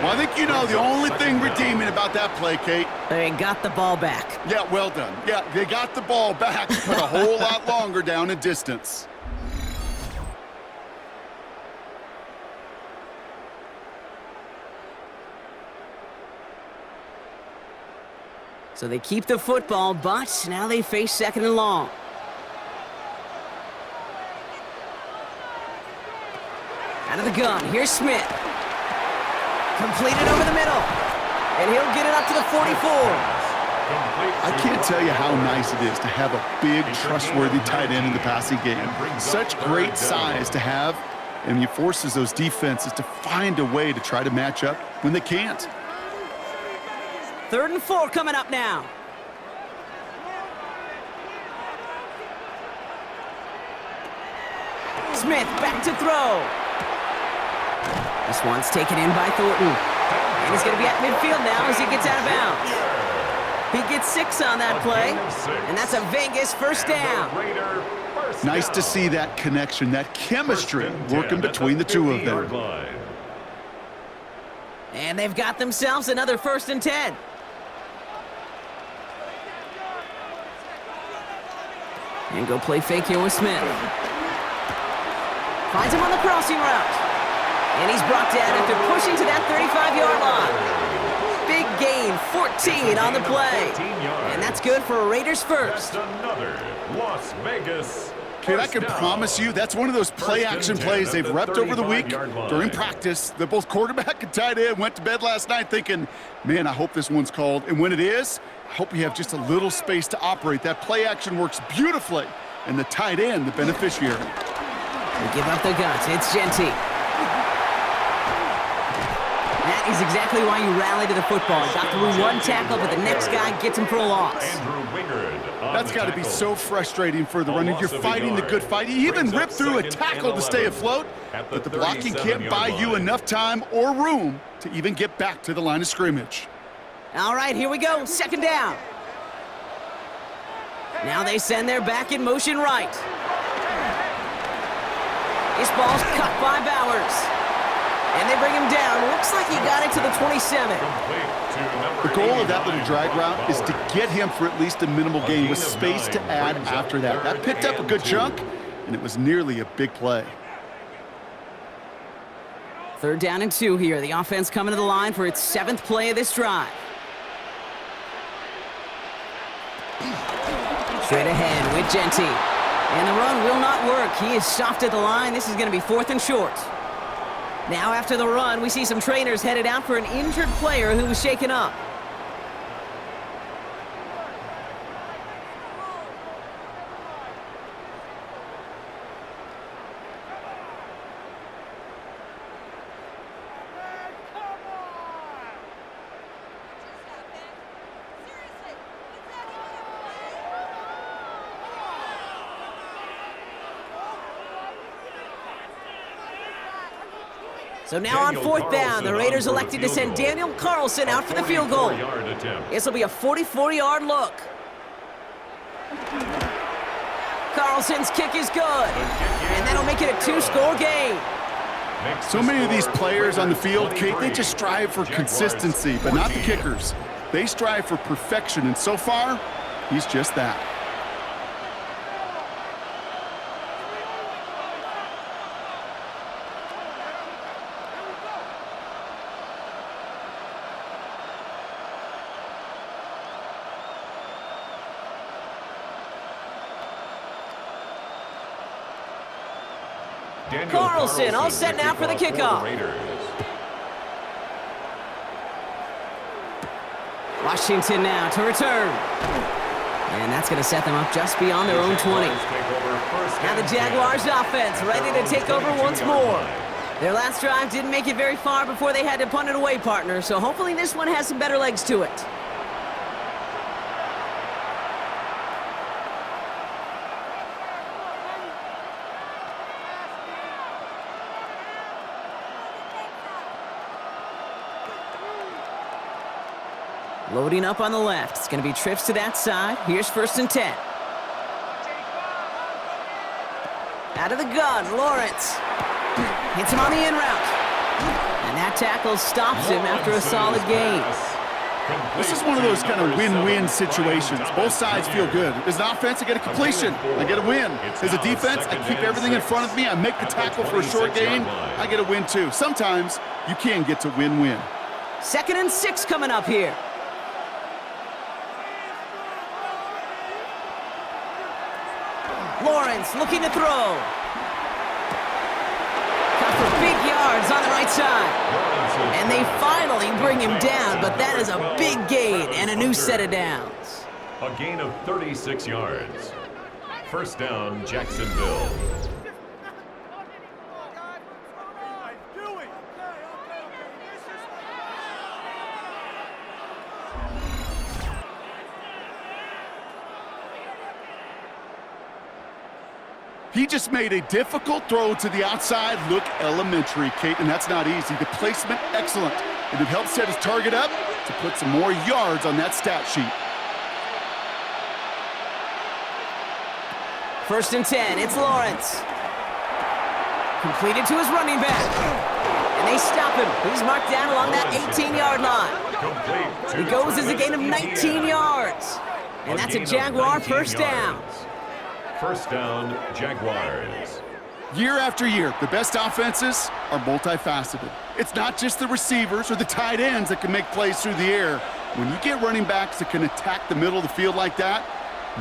Well, I think you know the only thing redeeming about that play, Kate. They got the ball back. Yeah, well done. Yeah, they got the ball back, but a whole lot longer down in distance. So they keep the football, but now they face 2nd and long. Out of the gun, here's Smith. Completed over the middle. And he'll get it up to the 44. I can't tell you how nice it is to have a big, trustworthy tight end in the passing game. Such great size to have, and it forces those defenses to find a way to try to match up when they can't. 3rd and 4 coming up now. Smith back to throw. This one's taken in by Thornton. And he's going to be at midfield now as he gets out of bounds. He gets 6 on that play, and that's a Vegas first down. Nice to see that connection, that chemistry working between the two of them. And they've got themselves another 1st and 10. And go play fake here with Smith. Finds him on the crossing route. And he's brought down after pushing to that 35-yard line. Big gain, 14 on the play. And that's good for a Raiders first. Another Las Vegas. Kid, I can promise you that's one of those play-action plays they've repped over the week during practice. That both quarterback and tight end went to bed last night thinking, man, I hope this one's called. And when it is, I hope we have just a little space to operate. That play-action works beautifully, and the tight end, the beneficiary. They give up the guts. It's Genty. That is exactly why you rally to the football. Got through one tackle, but the next guy gets him for a loss. That's got to be so frustrating for the runner. You're fighting the good fight. You even rip through a tackle to stay afloat, but the blocking can't buy you enough time or room to even get back to the line of scrimmage. All right, here we go. 2nd down. Now they send their back in motion right. This ball's cut by Bowers. And they bring him down. Looks like he got it to the 27. The goal of that little drag route is to get him for at least a minimal gain with space to add after that. That picked up a good chunk, and it was nearly a big play. 3rd down and 2 here. The offense coming to the line for its 7th play of this drive. Straight ahead with Genty. And the run will not work. He is soft at the line. This is going to be 4th and short. Now after the run, we see some trainers headed out for an injured player who was shaken up. So now on 4th down, the Raiders elected to send Daniel Carlson out for the field goal. This will be a 44-yard look. Carlson's kick is good, and that'll make it a 2-score game. So many of these players on the field, Kate, they just strive for consistency, but not the kickers. They strive for perfection, and so far, he's just that. Carlson all set now for the kickoff. Washington now to return. And that's going to set them up just beyond their own 20. Now the Jaguars offense ready to take over once more. Their last drive didn't make it very far before they had to punt it away, partner, so hopefully this one has some better legs to it. Loading up on the left. It's going to be trips to that side. Here's 1st and 10. Out of the gun, Lawrence. Hits him on the in route. And that tackle stops him after a solid gain. This is one of those kind of win-win situations. Both sides feel good. As an offense, I get a completion. I get a win. As a defense, I keep everything in front of me. I make the tackle for a short gain. I get a win, too. Sometimes you can get to win-win. 2nd and 6 coming up here. Lawrence looking to throw. Got for big yards on the right side. And they finally bring him down, but that is a big gain and a new set of downs. A gain of 36 yards. First down, Jacksonville. He just made a difficult throw to the outside look elementary, Kate, and that's not easy. The placement, excellent. And it helped set his target up to put some more yards on that stat sheet. First and 10, it's Lawrence. Completed to his running back. And they stop him. He's marked down along that 18-yard line. He goes as a gain of 19 yards. And that's a Jaguar first down. First down, Jaguars. Year after year, the best offenses are multifaceted. It's not just the receivers or the tight ends that can make plays through the air. When you get running backs that can attack the middle of the field like that,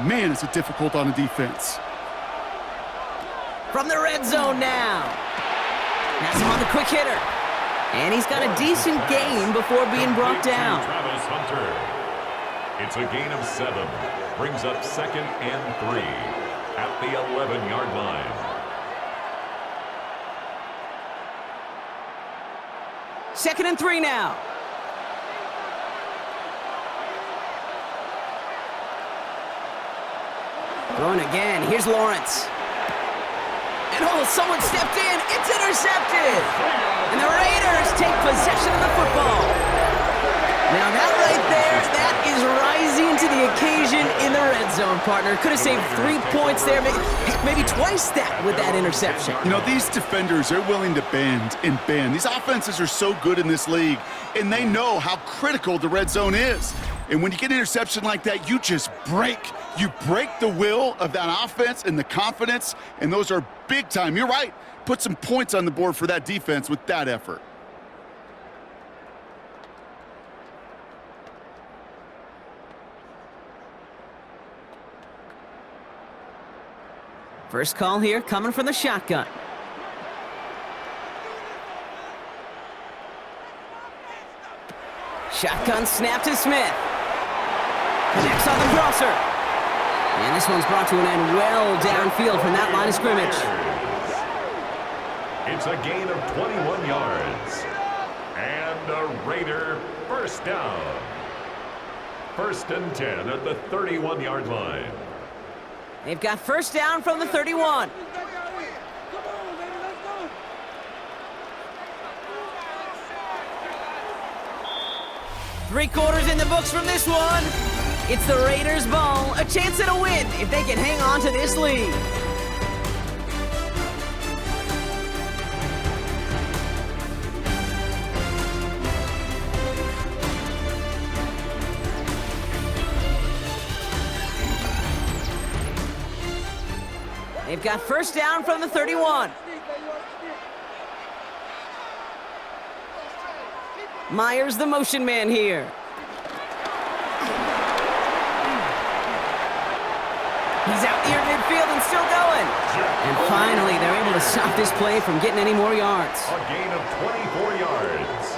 man, is it difficult on a defense. From the red zone now. That's him on the quick hitter. And he's got a decent gain before being brought down. Travis Hunter. It's a gain of 7. Brings up second and 3 at the 11-yard line. Second and 3 now. Throwing again. Here's Lawrence. And oh, someone stepped in. It's intercepted. And the Raiders take possession of the football. Now that right there, that is rising to the occasion in the red zone, partner. Could have saved 3 points there, maybe twice that with that interception. You know, these defenders, they're willing to bend and bend. These offenses are so good in this league, and they know how critical the red zone is. And when you get an interception like that, you just break. You break the will of that offense and the confidence, and those are big time. You're right. Put some points on the board for that defense with that effort. First call here coming from the shotgun. Shotgun snap to Smith. Connects on the crosser. And this one's brought to an end well downfield from that line of scrimmage. It's a gain of 21 yards. And a Raider first down. First and 10 at the 31-yard line. They've got first down from the 31. Three quarters in the books from this one. It's the Raiders' ball. A chance at a win if they can hang on to this lead. They've got first down from the 31. Myers, the motion man here. He's out near midfield and still going. And finally, they're able to stop this play from getting any more yards. A gain of 24 yards.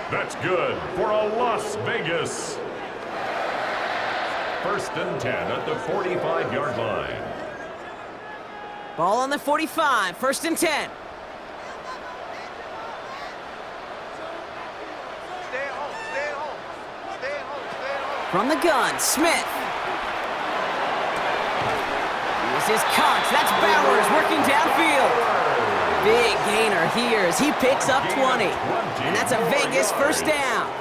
That's good for a Las Vegas. First and 10 at the 45-yard line. Ball on the 45, first and 10. From the gun, Smith. Here's his cut. That's Bowers working downfield. Big gainer here as he picks up 20. And that's a Vegas first down.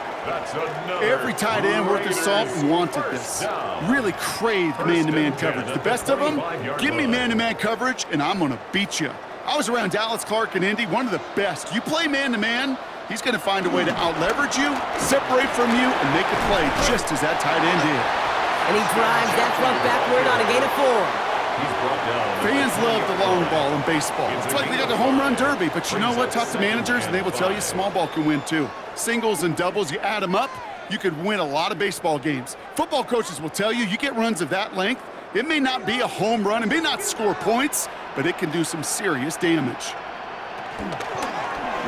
Every tight end worth his salt wanted this. Really craved man-to-man coverage. The best of them, give me man-to-man coverage, and I'm going to beat you. I was around Dallas Clark and Indy, one of the best. You play man-to-man, he's going to find a way to out-leverage you, separate from you, and make a play just as that tight end did. And he drives that front backward on a gain of 4. Fans love the long ball in baseball. It's like they got the home run derby, but you know what? Talk to managers, and they will tell you small ball can win too. Singles and doubles, you add them up, you could win a lot of baseball games. Football coaches will tell you, you get runs of that length, It may not be a home run, it may not score points, but it can do some serious damage.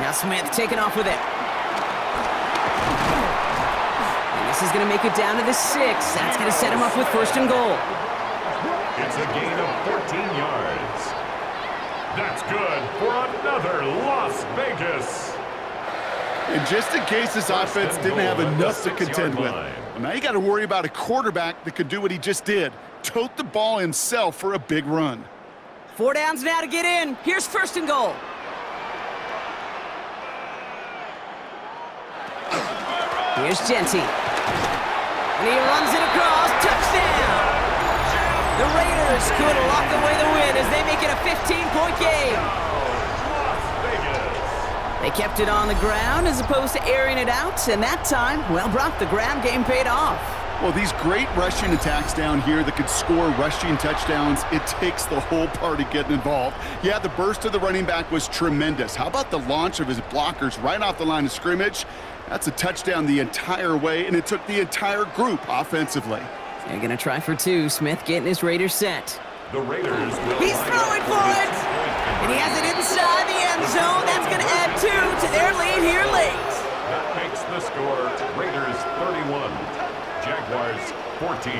Now Smith taking off with it. And this is going to make it down to the 6. That's going to set him up with 1st and goal. It's a gain of 14 yards. That's good for another Las Vegas. And just in case this offense didn't have enough to contend with, well, now you got to worry about a quarterback that could do what he just did. Tote the ball himself for a big run. 4 downs now to get in. Here's 1st and goal. Here's Genty. And he runs it across. Touchdown! The Raiders could lock away the win as they make it a 15-point game. They kept it on the ground as opposed to airing it out, and that time, well, Brock, the ground game paid off. Well, these great rushing attacks down here that could score rushing touchdowns, it takes the whole party getting involved. Yeah, the burst of the running back was tremendous. How about the launch of his blockers right off the line of scrimmage? That's a touchdown the entire way, and it took the entire group offensively. They're going to try for 2. Smith getting his Raiders set. The Raiders will He's throwing for it! And he has it inside the end zone. That's going to add 2 to their lead here late. That makes the score Raiders 31, Jaguars 14.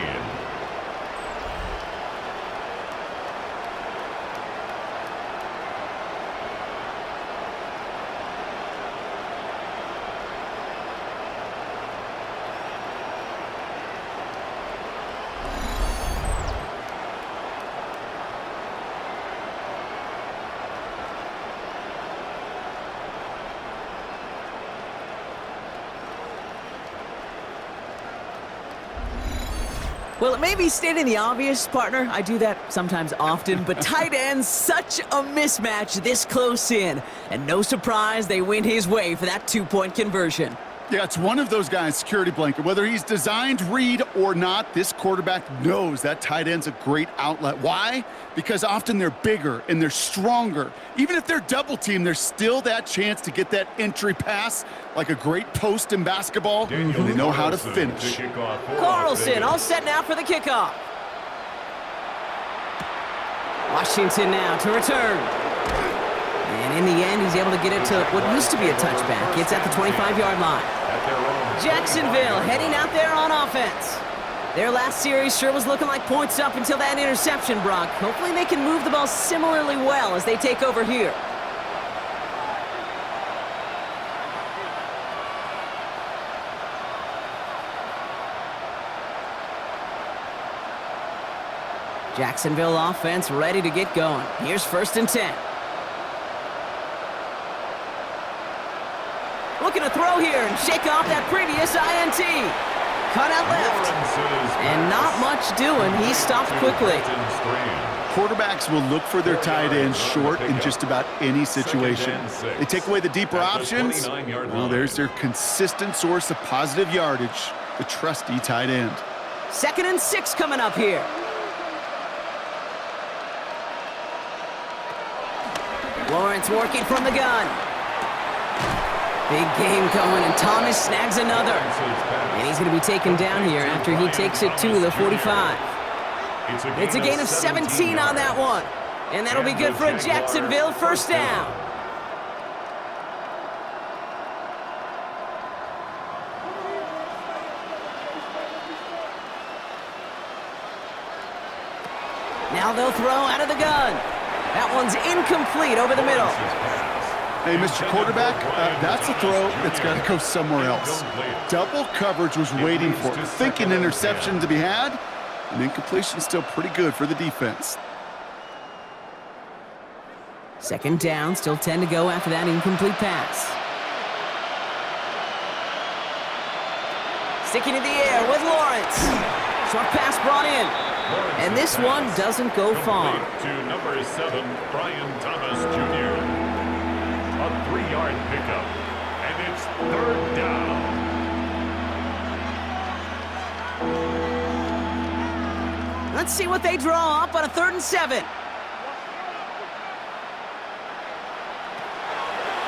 Well, it may be stating the obvious, partner. I do that sometimes often, but tight ends, such a mismatch this close in. And no surprise, they win his way for that 2-point conversion. Yeah, it's one of those guys, security blanket. Whether he's designed read or not, this quarterback knows that tight end's a great outlet. Why? Because often they're bigger and they're stronger. Even if they're double teamed, there's still that chance to get that entry pass like a great post in basketball, and they know how to finish. Carlson all set now for the kickoff. Washington now to return. And in the end, he's able to get it to what used to be a touchback. It's at the 25-yard line. Jacksonville heading out there on offense. Their last series sure was looking like points up until that interception, Brock. Hopefully they can move the ball similarly well as they take over here. Jacksonville offense ready to get going. Here's 1st and 10. Looking to throw here and shake off that previous INT. Cut out left. And not much doing. He stopped quickly. Quarterbacks will look for their tight ends short in just about any situation. They take away the deeper options. Well, there's their consistent source of positive yardage, the trusty tight end. 2nd and 6 coming up here. Lawrence working from the gun. Big game going, and Thomas snags another. And he's going to be taken down here after he takes it to the 45. It's a gain of 17 on that one. And that'll be good for a Jacksonville 1st down. Now they'll throw out of the gun. That one's incomplete over the middle. Hey, Mr. Quarterback, that's a throw that's got to go somewhere else. Double coverage was waiting for it, thinking interception to be had, and incompletion still pretty good for the defense. 2nd down, still 10 to go after that incomplete pass. Sticking in the air with Lawrence. Short pass brought in. And this one doesn't go far. To number 7, Brian Thomas Jr. A 3-yard pickup, and it's 3rd down. Let's see what they draw up on a 3rd and 7.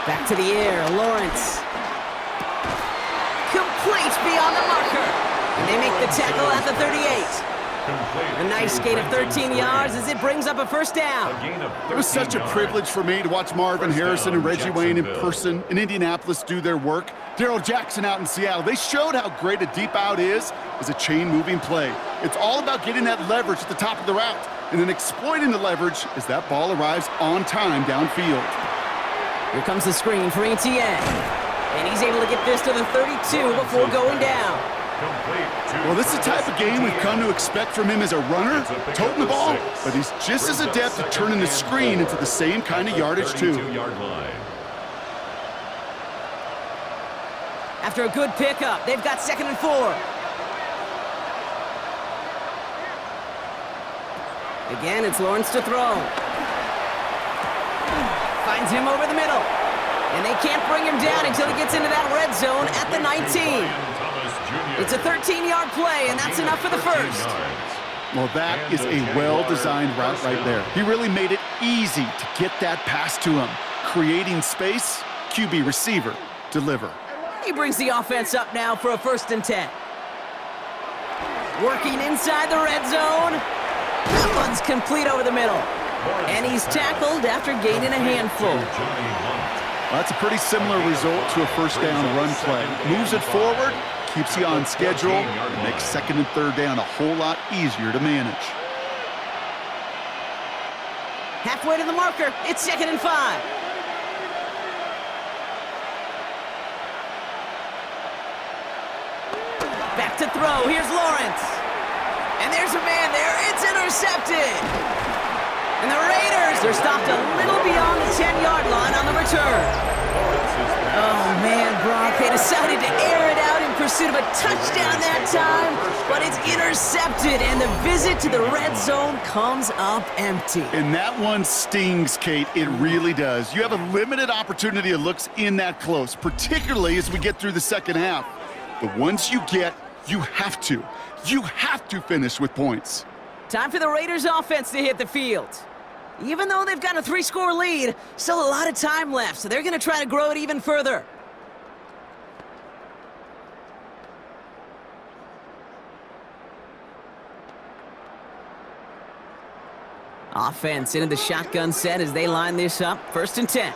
Back to the air, Lawrence. Complete beyond the marker. And they make the tackle at the 38. Complete. A nice gain of 13 yards as it brings up a first down. A gain of 13 It was such a yards. privilege for me to watch Marvin First Harrison down, and Reggie Wayne in Jacksonville. person in Indianapolis do their work. Daryl Jackson out in Seattle. They showed how great a deep out is as a chain-moving play. It's all about getting that leverage at the top of the route and then exploiting the leverage as that ball arrives on time downfield. Here comes the screen for Etienne. And he's able to get this to the 32 before going down. Complete to Well, this is the type of game we've come to expect from him as a runner, toting the ball, but he's just as adept at turning the screen into the same kind of yardage, too. 32-yard line. After a good pickup, they've got 2nd and 4. Again, it's Lawrence to throw. Finds him over the middle. And they can't bring him down until he gets into that red zone at the 19. It's a 13-yard play, and that's enough for the first. Well, that is a well-designed route right there. He really made it easy to get that pass to him. Creating space, QB receiver, deliver. He brings the offense up now for a 1st and 10. Working inside the red zone. That one's complete over the middle. And he's tackled after gaining a handful. Well, that's a pretty similar result to a first down run play. Moves it forward, keeps you on schedule, and makes 2nd and 3rd down a whole lot easier to manage. Halfway to the marker, it's 2nd and 5. Back to throw, here's Lawrence. And there's a man there, it's intercepted. And the Raiders are stopped a little beyond the 10-yard line on the return. Oh, man, Brock, they decided to air it out in pursuit of a touchdown that time, but it's intercepted, and the visit to the red zone comes up empty. And that one stings, Kate. It really does. You have a limited opportunity of looks in that close, particularly as we get through the second half. But once you get, you have to finish with points. Time for the Raiders offense to hit the field. Even though they've got a 3-score lead, still a lot of time left, so they're going to try to grow it even further. Offense into the shotgun set as they line this up. 1st and 10.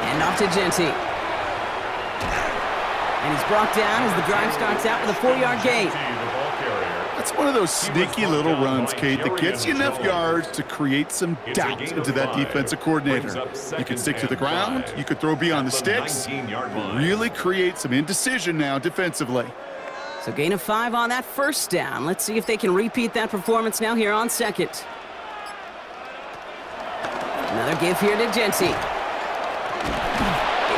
And off to Genty. And he's brought down as the drive starts out with a 4-yard gain. That's one of those sneaky little runs, Kate, that gets you enough yards to create some doubt into that defensive coordinator. You can stick to the ground, you could throw beyond the sticks, really create some indecision now defensively. So gain of 5 on that 1st down. Let's see if they can repeat that performance now here on 2nd. Another give here to Genty.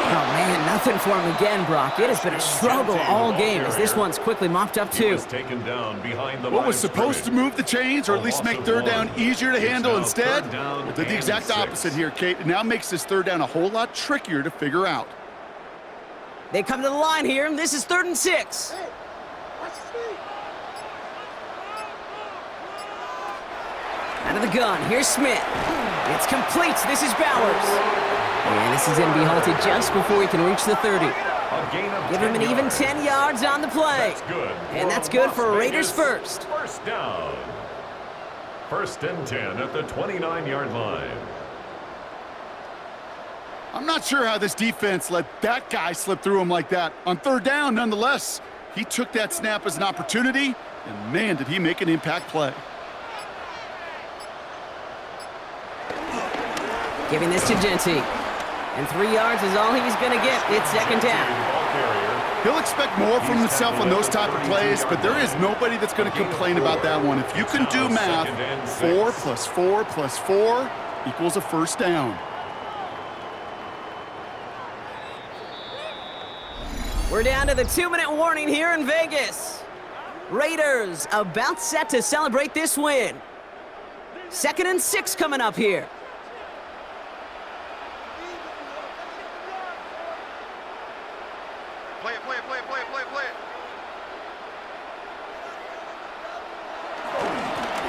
Oh, man, nothing for him again, Brock. It has been a struggle all game as this one's quickly mopped up, too. What was supposed to move the chains or at least make 3rd down easier to handle instead? It did the exact opposite here, Kate. It now makes this 3rd down a whole lot trickier to figure out. They come to the line here, and this is 3rd and 6. Out of the gun, here's Smith. It's complete. This is Bowers. And this is going to be halted just before he can reach the 30. Give him an even 10 yards on the play. And that's good for Raiders first. First down. 1st and 10 at the 29-yard line. I'm not sure how this defense let that guy slip through him like that. On 3rd down, nonetheless, he took that snap as an opportunity, and man, did he make an impact play. Giving this to Genty. And 3 yards is all he's going to get. It's 2nd down. He'll expect more from himself on those type of plays, but there is nobody that's going to complain about that one. If you can do math, 4 plus 4 plus 4 equals a 1st down. We're down to the 2-minute warning here in Vegas. Raiders about set to celebrate this win. 2nd and 6 coming up here.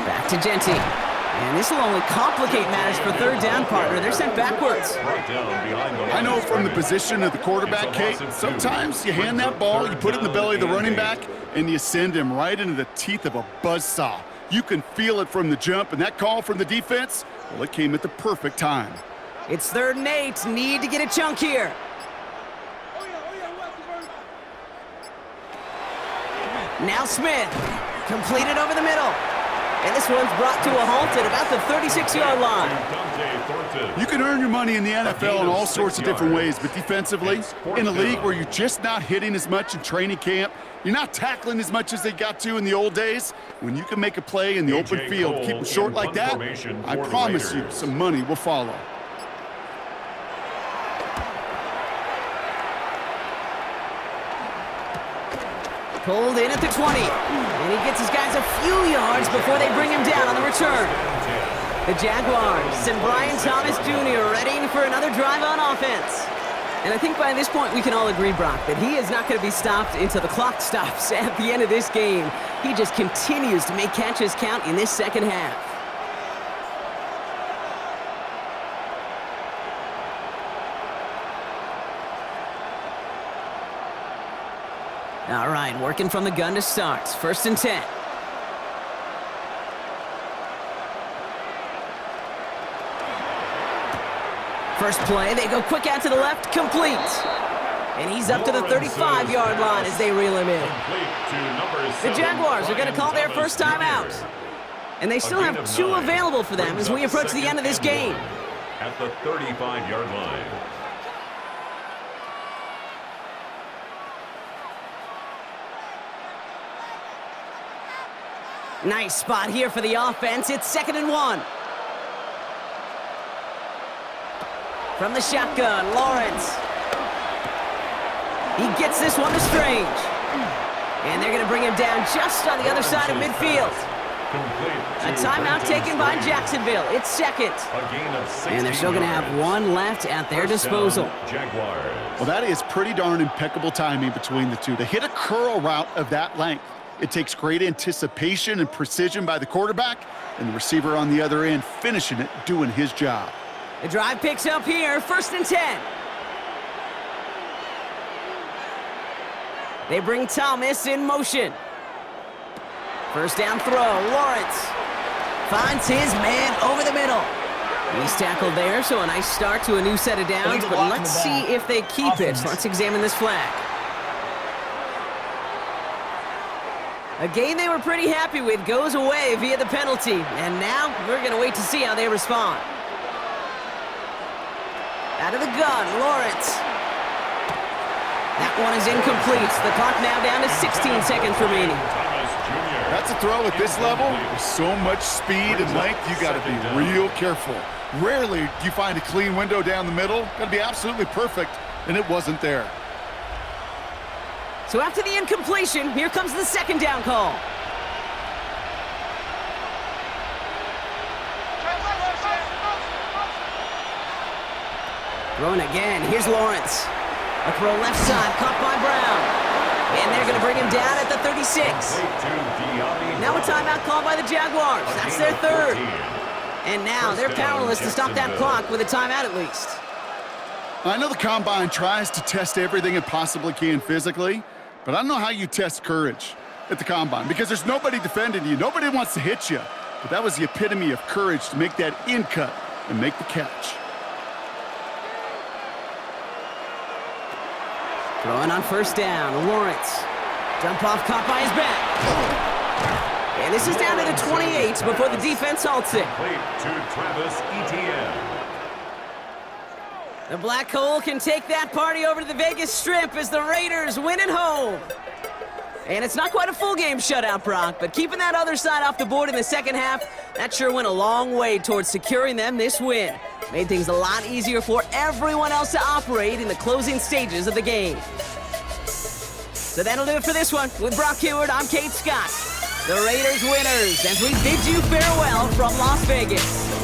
Back to Genty. And this will only complicate matters for third down, partner. They're sent backwards. I know from the position of the quarterback, Kate, sometimes you hand that ball, you put it in the belly of the running back, and you send him right into the teeth of a buzzsaw. You can feel it from the jump, and that call from the defense, well, it came at the perfect time. It's 3rd and 8. Need to get a chunk here. Now Smith. Completed over the middle. And this one's brought to a halt at about the 36-yard line. You can earn your money in the NFL in all sorts of different ways, but defensively, in a league where you're just not hitting as much in training camp, you're not tackling as much as they got to in the old days, when you can make a play in the open field, keep them short like that, I promise you some money will follow. Pulled in at the 20. And he gets his guys a few yards before they bring him down on the return. The Jaguars and Brian Thomas Jr. ready for another drive on offense. And I think by this point we can all agree, Brock, that he is not going to be stopped until the clock stops at the end of this game. He just continues to make catches count in this second half. All right, working from the gun to start. 1st and 10. First play, they go quick out to the left, complete. And he's up to the 35-yard line as they reel him in. The Jaguars are going to call their first time out. And they still have 2 available for them as we approach the end of this game. At the 35-yard line. Nice spot here for the offense. It's 2nd and 1. From the shotgun, Lawrence. He gets this one to Strange. And they're going to bring him down just on the other side of midfield. A timeout taken by Jacksonville. It's 2nd. And they're still going to have 1 left at their disposal. Well, that is pretty darn impeccable timing between the two. To hit a curl route of that length, it takes great anticipation and precision by the quarterback, and the receiver on the other end finishing it, doing his job. The drive picks up here, 1st and 10. They bring Thomas in motion. First down throw, Lawrence finds his man over the middle. He's tackled there, so a nice start to a new set of downs, but let's see if they keep it. Let's examine this flag. A game they were pretty happy with goes away via the penalty, and now we're going to wait to see how they respond. Out of the gun, Lawrence. That one is incomplete. The clock now down to 16 seconds remaining. That's a throw at this level. With so much speed and length, you got to be real careful. Rarely do you find a clean window down the middle. Got to be absolutely perfect, and it wasn't there. So after the incompletion, here comes the 2nd down call. Throwing again. Here's Lawrence. A throw left side, caught by Brown. And they're going to bring him down at the 36. Now a timeout called by the Jaguars. That's their 3rd. And now they're powerless to stop that clock with a timeout at least. I know the Combine tries to test everything it possibly can physically, but I don't know how you test courage at the Combine, because there's nobody defending you. Nobody wants to hit you. But that was the epitome of courage to make that in cut and make the catch. Throwing on first down, Lawrence. Dump off caught by his back. And this is down to the 28 before the defense halts it. To Travis Etienne. The Black Hole can take that party over to the Vegas Strip as the Raiders win at home. And it's not quite a full game shutout, Brock, but keeping that other side off the board in the second half, that sure went a long way towards securing them this win. Made things a lot easier for everyone else to operate in the closing stages of the game. So that'll do it for this one. With Brock Hayward, I'm Kate Scott. The Raiders winners as we bid you farewell from Las Vegas.